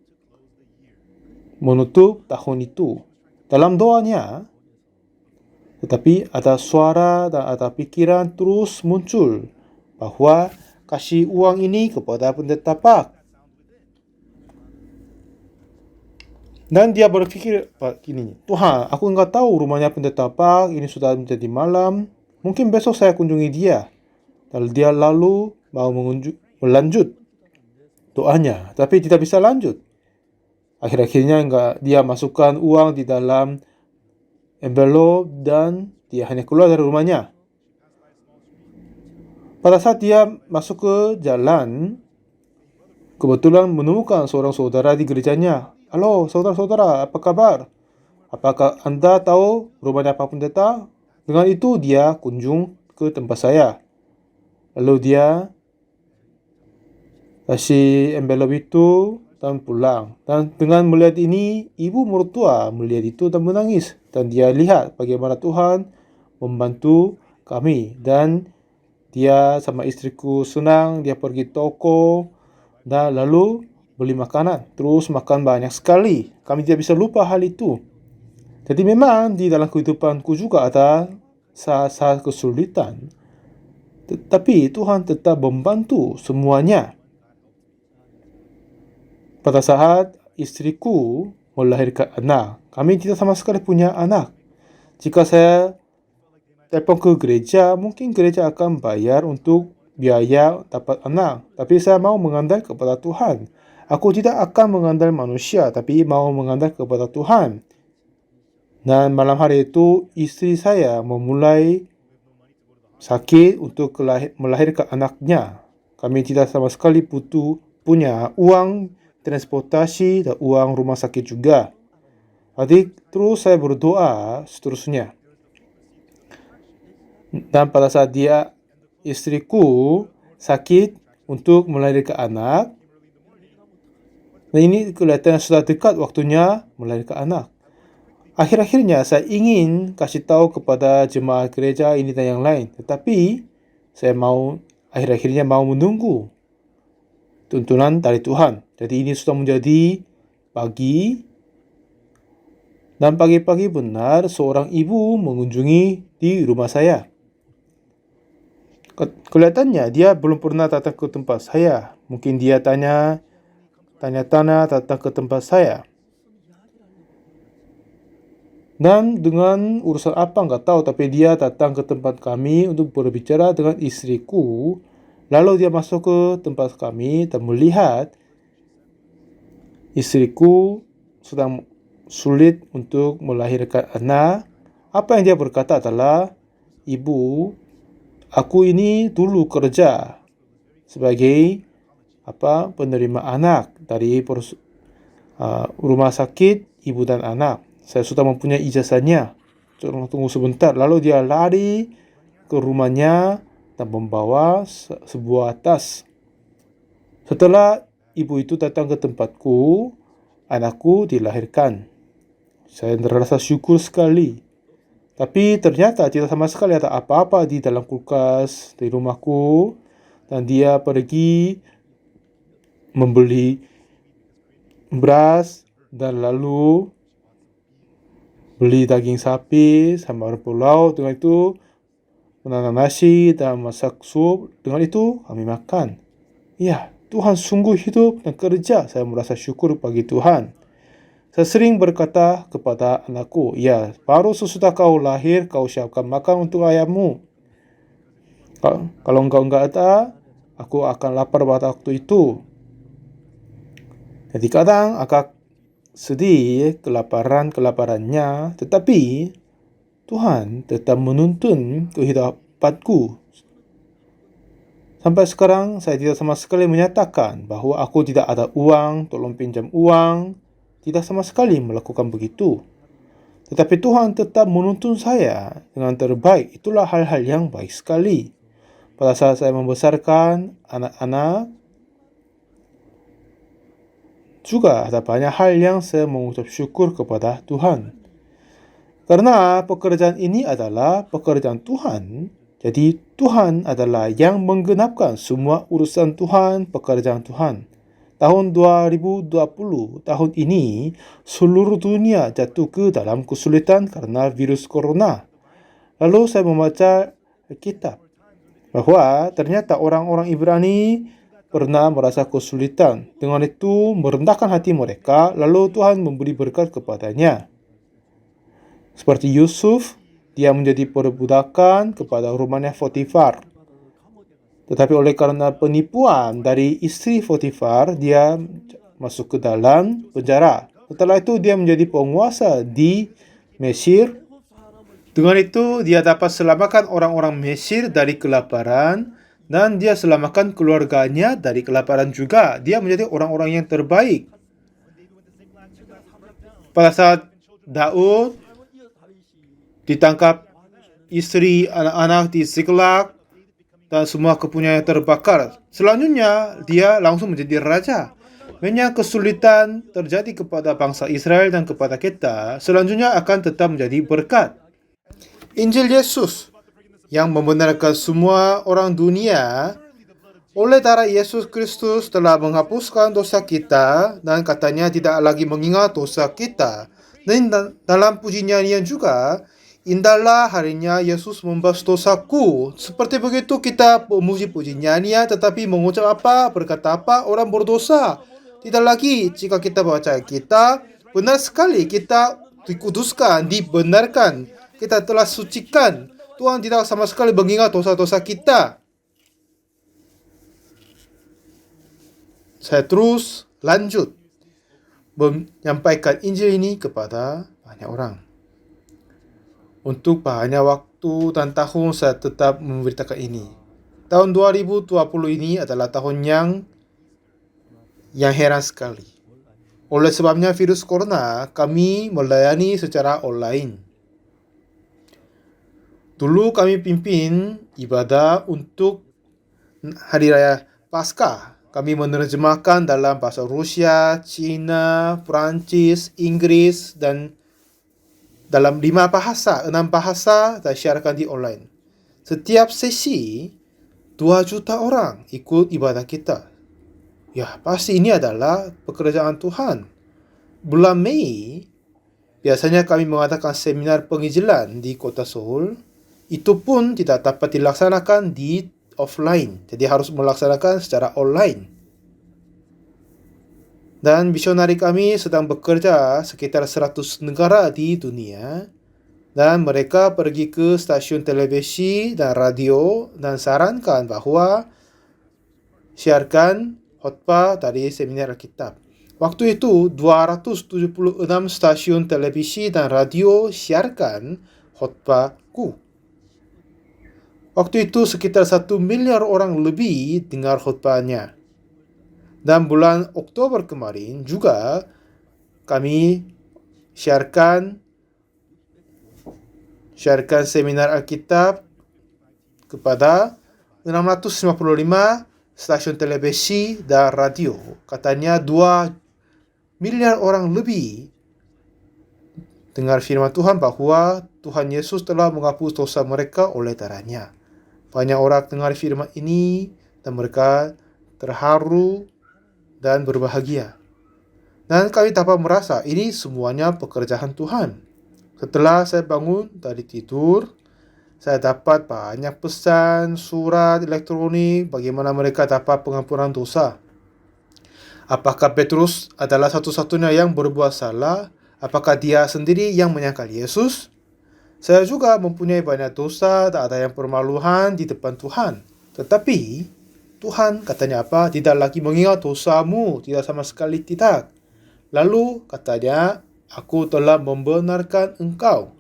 menutup tahun itu. Dalam doanya, tetapi ada suara dan ada pikiran terus muncul bahwa kasih uang ini kepada pendeta Pak. Dan dia berpikir begini, Tuhan, aku enggak tahu rumahnya pendeta Pak, ini sudah menjadi malam, mungkin besok saya kunjungi dia. Lalu dia mau melanjut doanya, tapi tidak bisa lanjut. Akhir-akhirnya dia masukkan uang di dalam envelope dan dia hanya keluar dari rumahnya. Pada saat dia masuk ke jalan, kebetulan menemukan seorang saudara di gerejanya. Halo, saudara-saudara, apa kabar? Apakah Anda tahu rumahnya Pak Pendeta? Dengan itu dia kunjung ke tempat saya. Lalu dia kasih envelope itu dan pulang. Dan dengan melihat ini, ibu mertua melihat itu dan menangis. Dan dia lihat bagaimana Tuhan membantu kami. Dan dia sama istriku senang, dia pergi toko dan lalu beli makanan. Terus makan banyak sekali. Kami tidak bisa lupa hal itu. Jadi memang di dalam kehidupanku juga ada saat-saat kesulitan. Tetapi Tuhan tetap membantu semuanya. Pada saat istriku melahirkan anak, kami tidak sama sekali punya anak. Jika saya telepon ke gereja, mungkin gereja akan bayar untuk biaya dapat anak. Tapi saya mau mengandalkan kepada Tuhan. Aku tidak akan mengandalkan manusia, tapi mau mengandalkan kepada Tuhan. Dan malam hari itu, istri saya memulai sakit untuk melahirkan anaknya. Kami tidak sama sekali punya uang transportasi dan uang rumah sakit juga. Jadi terus saya berdoa seterusnya. Dan pada saat istriku sakit untuk melahirkan anak, dan ini kelihatan sudah dekat waktunya melahirkan anak. Akhir-akhirnya saya ingin kasih tahu kepada jemaat gereja ini dan yang lain. Tetapi saya akhir-akhirnya mau menunggu tuntunan dari Tuhan. Jadi ini sudah menjadi pagi. Dan pagi-pagi benar seorang ibu mengunjungi di rumah saya. Kelihatannya dia belum pernah datang ke tempat saya. Mungkin dia tanya datang ke tempat saya. Dan dengan urusan apa nggak tahu, tapi dia datang ke tempat kami untuk berbicara dengan istriku. Lalu dia masuk ke tempat kami dan melihat istriku sedang sulit untuk melahirkan anak. Apa yang dia berkata adalah, "Ibu, aku ini dulu kerja sebagai penerima anak dari rumah sakit ibu dan anak. Saya sudah mempunyai ijazahnya. Tunggu sebentar." Lalu dia lari ke rumahnya dan membawa sebuah tas. Setelah ibu itu datang ke tempatku, anakku dilahirkan. Saya merasa syukur sekali. Tapi ternyata tidak sama sekali ada apa-apa di dalam kulkas di rumahku. Dan dia pergi membeli beras dan lalu beli daging sapi sama rumput laut. Dengan itu menanam nasi dan masak sup. Dengan itu kami makan. Ya, Tuhan sungguh hidup dan kerja. Saya merasa syukur bagi Tuhan. Saya sering berkata kepada anakku, "Ya, baru sesudah kau lahir, kau siapkan makan untuk ayahmu. Kalau engkau enggak ada, aku akan lapar pada waktu itu." Jadi kadang agak sedih kelaparannya, tetapi Tuhan tetap menuntun kehidupanku. Sampai sekarang saya tidak sama sekali menyatakan bahwa aku tidak ada uang, tolong pinjam uang. Tidak sama sekali melakukan begitu. Tetapi Tuhan tetap menuntun saya dengan terbaik. Itulah hal-hal yang baik sekali. Pada saat saya membesarkan anak-anak, juga ada banyak hal yang saya mengucap syukur kepada Tuhan. Karena pekerjaan ini adalah pekerjaan Tuhan, jadi Tuhan adalah yang menggenapkan semua urusan Tuhan, pekerjaan Tuhan. Tahun 2020, tahun ini, seluruh dunia jatuh ke dalam kesulitan karena virus corona. Lalu saya membaca kitab bahwa ternyata orang-orang Ibrani pernah merasa kesulitan. Dengan itu merendahkan hati mereka, lalu Tuhan memberi berkat kepadanya. Seperti Yusuf, dia menjadi perbudakan kepada rumahnya Potifar. Tetapi oleh karena penipuan dari istri Potifar, dia masuk ke dalam penjara. Setelah itu dia menjadi penguasa di Mesir. Dengan itu, dia dapat selamatkan orang-orang Mesir dari kelaparan dan dia selamatkan keluarganya dari kelaparan juga. Dia menjadi orang-orang yang terbaik. Pada saat Daud ditangkap istri, anak-anak di Ziklag, dan semua kepunyaannya terbakar. Selanjutnya, dia langsung menjadi raja. Banyak kesulitan terjadi kepada bangsa Israel dan kepada kita, selanjutnya akan tetap menjadi berkat. Injil Yesus yang membenarkan semua orang dunia oleh darah Yesus Kristus telah menghapuskan dosa kita dan katanya tidak lagi mengingat dosa kita. Dan dalam puji nyanyian juga, indahlah harinya Yesus membahas dosaku. Seperti begitu kita memuji puji nyanyian tetapi mengucap apa, berkata apa, orang berdosa. Tidak lagi jika kita baca kita, benar sekali kita dikuduskan, dibenarkan. Kita telah sucikan. Tuhan tidak sama sekali mengingat dosa-dosa kita. Saya terus lanjut menyampaikan Injil ini kepada banyak orang. Untuk banyak waktu dan tahun saya tetap memberitakan ini. Tahun 2020 ini adalah tahun yang heran sekali. Oleh sebabnya virus corona, kami melayani secara online. Dulu kami pimpin ibadah untuk Hari Raya Paskah. Kami menerjemahkan dalam bahasa Rusia, Cina, Prancis, Inggris, dan dalam 6 bahasa saya siarkan di online. Setiap sesi 2 juta orang ikut ibadah kita. Ya, pasti ini adalah pekerjaan Tuhan. Bulan Mei, biasanya kami mengadakan seminar penginjilan di kota Seoul. Itu pun tidak dapat dilaksanakan di offline. Jadi harus melaksanakan secara online. Dan misionari kami sedang bekerja sekitar 100 negara di dunia. Dan mereka pergi ke stasiun televisi dan radio dan sarankan bahwa siarkan khotbah dari seminar Alkitab. Waktu itu 276 stasiun televisi dan radio siarkan khotbahku. Waktu itu sekitar 1 miliar orang lebih dengar khotbahnya. Dan bulan Oktober kemarin juga kami siarkan seminar Alkitab kepada 655 stasiun televisi dan radio. Katanya 2 miliar orang lebih dengar firman Tuhan bahwa Tuhan Yesus telah menghapus dosa mereka oleh darahnya. Banyak orang dengar firman ini dan mereka terharu dan berbahagia. Dan kami dapat merasa ini semuanya pekerjaan Tuhan. Setelah saya bangun dari tidur, saya dapat banyak pesan, surat elektronik bagaimana mereka dapat pengampunan dosa. Apakah Petrus adalah satu-satunya yang berbuat salah? Apakah dia sendiri yang menyangkal Yesus? Saya juga mempunyai banyak dosa, tak ada yang permaluan di depan Tuhan. Tetapi Tuhan katanya apa? Tidak lagi mengingat dosamu, tidak sama sekali tidak. Lalu katanya, aku telah membenarkan engkau.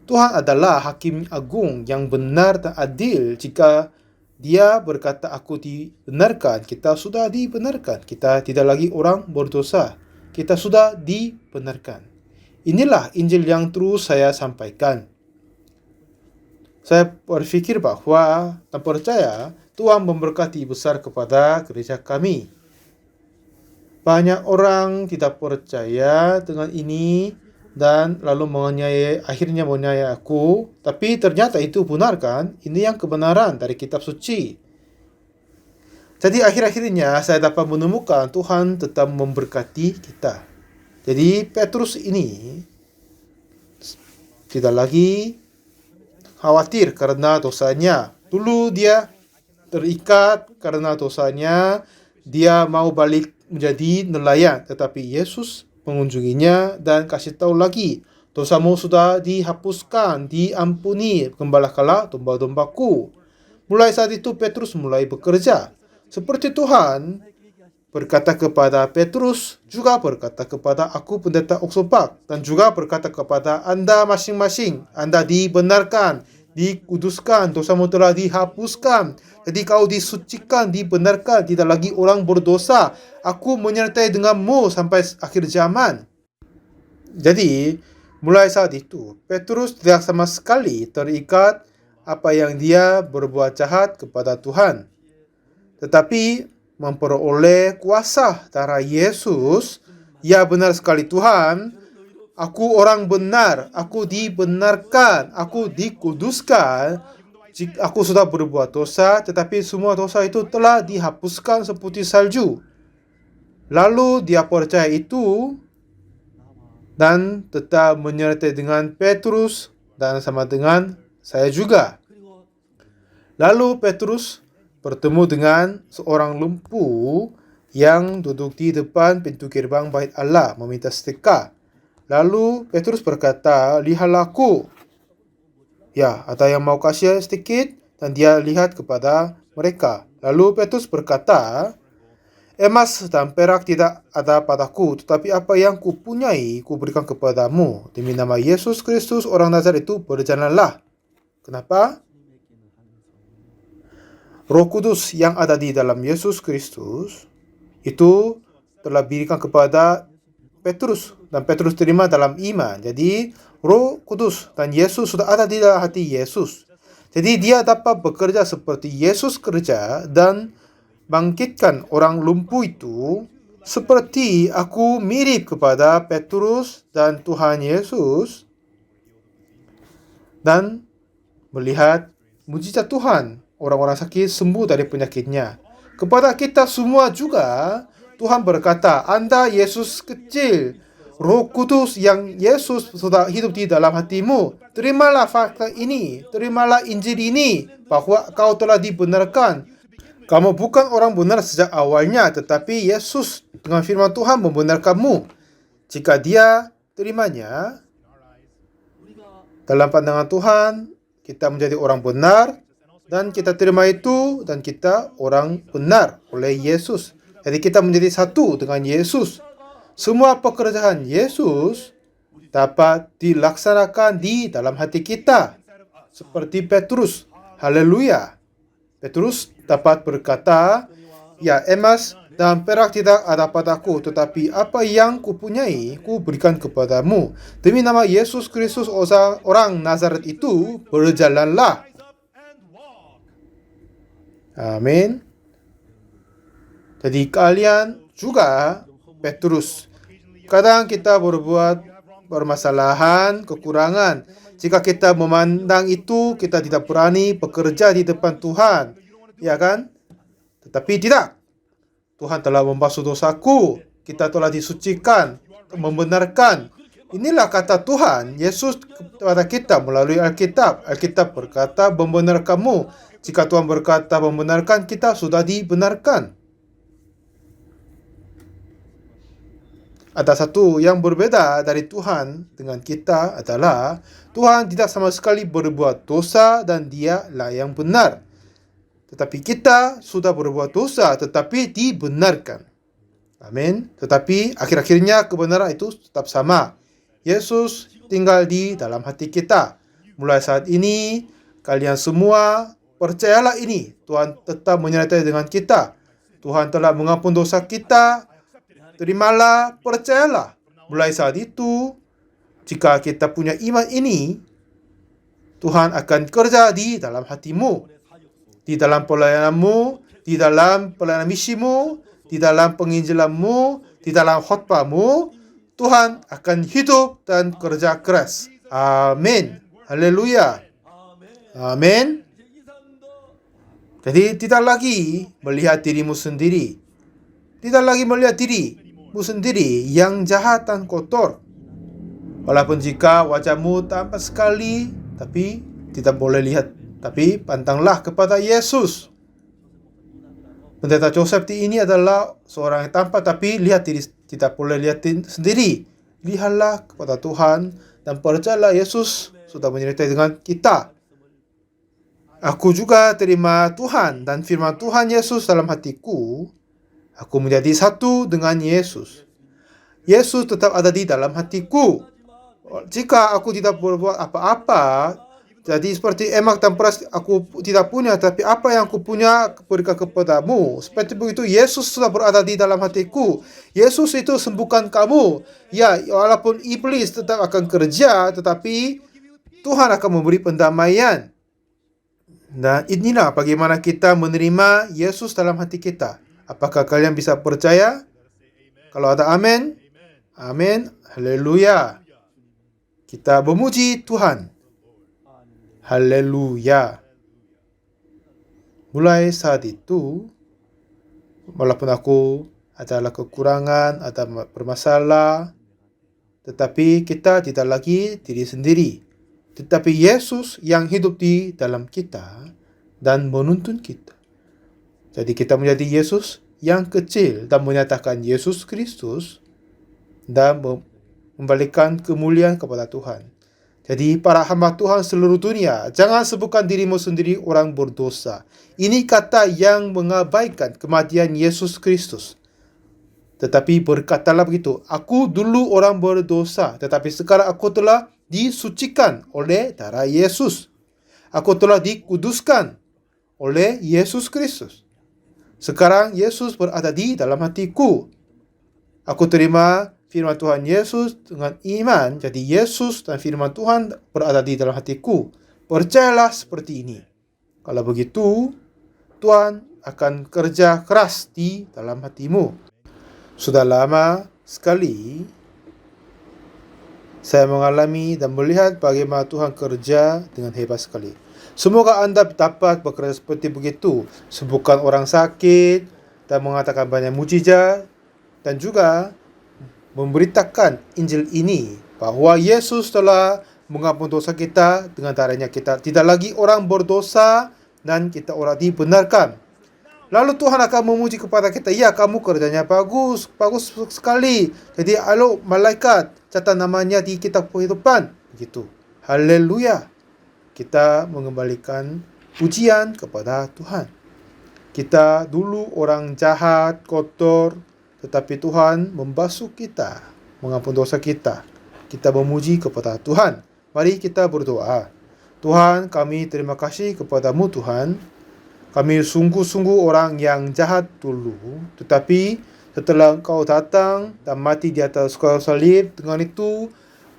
Tuhan adalah hakim agung yang benar dan adil. Jika dia berkata aku dibenarkan, kita sudah dibenarkan. Kita tidak lagi orang berdosa. Kita sudah dibenarkan. Inilah Injil yang terus saya sampaikan. Saya berpikir bahwa dan percaya Tuhan memberkati besar kepada gereja kami. Banyak orang tidak percaya dengan ini dan lalu akhirnya menganiaya aku. Tapi ternyata itu benar kan? Ini yang kebenaran dari kitab suci. Jadi akhir-akhirnya saya dapat menemukan Tuhan tetap memberkati kita. Jadi Petrus ini tidak lagi khawatir karena dosanya. Dulu dia terikat karena dosanya. Dia mau balik menjadi nelayan. Tetapi Yesus mengunjunginya dan kasih tahu lagi. Dosamu sudah dihapuskan, diampuni. Gembalakanlah domba-dombaku. Mulai saat itu Petrus mulai bekerja. Seperti Tuhan berkata kepada Petrus, juga berkata kepada aku pendeta Oksopak, dan juga berkata kepada Anda masing-masing, Anda dibenarkan, dikuduskan, dosamu telah dihapuskan. Jadi kau disucikan, dibenarkan, tidak lagi orang berdosa. Aku menyertai denganmu sampai akhir zaman. Jadi, mulai saat itu, Petrus tidak sama sekali terikat apa yang dia berbuat jahat kepada Tuhan. Tetapi memperoleh kuasa darah Yesus, ya benar sekali Tuhan, aku orang benar, aku dibenarkan, aku dikuduskan. Aku sudah berbuat dosa, tetapi semua dosa itu telah dihapuskan seperti salju. Lalu dia percaya itu dan tetap menyertai dengan Petrus dan sama dengan saya juga. Lalu Petrus bertemu dengan seorang lumpuh yang duduk di depan pintu gerbang bait Allah meminta sedekah. Lalu Petrus berkata, lihatlah aku. Ya, ada yang mau kasih sedikit? Dan dia lihat kepada mereka. Lalu Petrus berkata, emas dan perak tidak ada padaku, tetapi apa yang kupunyai kuberikan kepadamu. Demi nama Yesus Kristus orang Nazaret itu berjalanlah. Kenapa? Roh Kudus yang ada di dalam Yesus Kristus itu telah diberikan kepada Petrus dan Petrus terima dalam iman. Jadi Roh Kudus dan Yesus sudah ada di dalam hati Yesus. Jadi dia dapat bekerja seperti Yesus kerja dan bangkitkan orang lumpuh itu seperti aku mirip kepada Petrus dan Tuhan Yesus dan melihat mujizat Tuhan. Orang-orang sakit sembuh dari penyakitnya. Kepada kita semua juga, Tuhan berkata, Anda Yesus kecil, Roh Kudus yang Yesus sudah hidup di dalam hatimu. Terimalah fakta ini, terimalah Injil ini, bahwa kau telah dibenarkan. Kamu bukan orang benar sejak awalnya, tetapi Yesus dengan firman Tuhan membenarkanmu. Jika dia terimanya, dalam pandangan Tuhan, kita menjadi orang benar, dan kita terima itu, dan kita orang benar oleh Yesus. Jadi kita menjadi satu dengan Yesus. Semua pekerjaan Yesus dapat dilaksanakan di dalam hati kita. Seperti Petrus. Haleluya. Petrus dapat berkata, ya emas dan perak tidak ada padaku, tetapi apa yang kupunyai, ku berikan kepadamu. Demi nama Yesus Kristus orang Nazaret itu, berjalanlah. Amin. Jadi kalian juga Petrus. Kadang kita berbuat permasalahan, kekurangan. Jika kita memandang itu, kita tidak berani bekerja di depan Tuhan. Ya kan? Tetapi tidak. Tuhan telah membasuh dosaku. Kita telah disucikan, membenarkan. Inilah kata Tuhan Yesus kepada kita melalui Alkitab. Alkitab berkata, membenarkanmu. Jika Tuhan berkata membenarkan, kita sudah dibenarkan. Ada satu yang berbeda dari Tuhan dengan kita adalah Tuhan tidak sama sekali berbuat dosa dan dialah yang benar. Tetapi kita sudah berbuat dosa tetapi dibenarkan. Amin. Tetapi akhir-akhirnya kebenaran itu tetap sama. Yesus tinggal di dalam hati kita. Mulai saat ini, kalian semua percayalah ini, Tuhan tetap menyertai dengan kita. Tuhan telah mengampun dosa kita. Terimalah, percayalah. Mulai saat itu, jika kita punya iman ini, Tuhan akan kerja di dalam hatimu, di dalam pelayananmu, di dalam pelayanan misimu, di dalam penginjilanmu, di dalam khotbahmu. Tuhan akan hidup dan kerja keras. Amin. Haleluya. Amin. Jadi tidak lagi melihat dirimu sendiri. Tidak lagi melihat dirimu sendiri yang jahat dan kotor. Walaupun jika wajahmu tampak sekali, tapi tidak boleh lihat. Tapi pandanglah kepada Yesus. Pendeta Joseph ini adalah seorang yang tampak, tapi lihat diri, tidak boleh lihat sendiri. Lihatlah kepada Tuhan dan percayalah Yesus sudah menyertai dengan kita. Aku juga terima Tuhan dan firman Tuhan Yesus dalam hatiku. Aku menjadi satu dengan Yesus. Yesus tetap ada di dalam hatiku. Jika aku tidak berbuat apa-apa, jadi seperti emak dan peras aku tidak punya, tapi apa yang aku punya berikan kepadamu. Seperti begitu, Yesus sudah berada di dalam hatiku. Yesus itu sembuhkan kamu. Ya, walaupun iblis tetap akan kerja, tetapi Tuhan akan memberi pendamaian. Nah, inilah bagaimana kita menerima Yesus dalam hati kita. Apakah kalian bisa percaya? Kalau ada amin, amin, haleluya. Kita memuji Tuhan. Haleluya. Mulai saat itu, walaupun aku adalah kekurangan, ada bermasalah, tetapi kita tidak lagi diri sendiri. Tetapi Yesus yang hidup di dalam kita dan menuntun kita. Jadi kita menjadi Yesus yang kecil dan menyatakan Yesus Kristus dan memberikan kemuliaan kepada Tuhan. Jadi para hamba Tuhan seluruh dunia, jangan sebutkan dirimu sendiri orang berdosa. Ini kata yang mengabaikan kematian Yesus Kristus. Tetapi berkatalah begitu, aku dulu orang berdosa, tetapi sekarang aku telah disucikan oleh darah Yesus. Aku telah dikuduskan oleh Yesus Kristus. Sekarang Yesus berada di dalam hatiku. Aku terima firman Tuhan Yesus dengan iman. Jadi Yesus dan firman Tuhan berada di dalam hatiku. Percayalah seperti ini. Kalau begitu, Tuhan akan kerja keras di dalam hatimu. Sudah lama sekali saya mengalami dan melihat bagaimana Tuhan kerja dengan hebat sekali. Semoga Anda dapat bekerja seperti begitu. Sembuhkan orang sakit dan mengatakan banyak mujizat. Dan juga memberitakan Injil ini bahwa Yesus telah mengampuni dosa kita, dengan darahnya kita tidak lagi orang berdosa dan kita orang dibenarkan. Lalu Tuhan akan memuji kepada kita, ya kamu kerjanya bagus, bagus sekali. Jadi halo malaikat, catat namanya di kitab kehidupan. Begitu. Haleluya. Kita mengembalikan pujian kepada Tuhan. Kita dulu orang jahat, kotor, tetapi Tuhan membasuh kita, mengampuni dosa kita. Kita memuji kepada Tuhan. Mari kita berdoa. Tuhan, kami terima kasih kepadamu Tuhan. Kami sungguh-sungguh orang yang jahat dulu. Tetapi setelah Engkau datang dan mati di atas kayu salib, dengan itu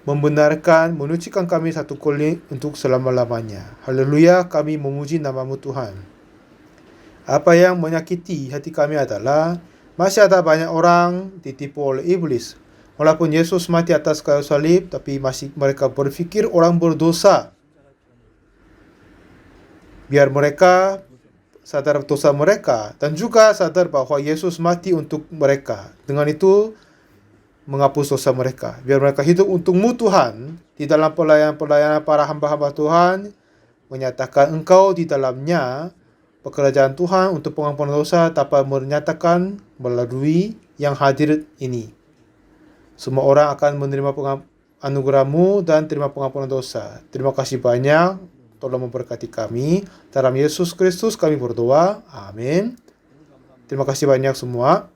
membenarkan, menyucikan kami satu kali untuk selama-lamanya. Haleluya, kami memuji namamu Tuhan. Apa yang menyakiti hati kami adalah masih ada banyak orang ditipu oleh iblis. Walaupun Yesus mati atas kayu salib, tapi masih mereka berpikir orang berdosa. Biar mereka sadar dosa mereka dan juga sadar bahwa Yesus mati untuk mereka. Dengan itu menghapus dosa mereka. Biar mereka hidup untukmu Tuhan. Di dalam pelayanan para hamba-hamba Tuhan, menyatakan Engkau di dalamnya, pekerjaan Tuhan untuk pengampunan dosa dapat menyatakan melalui yang hadir ini. Semua orang akan menerima anugerah-Mu dan terima pengampunan dosa. Terima kasih banyak. Tolong memberkati kami. Dalam Yesus Kristus kami berdoa. Amin. Terima kasih banyak semua.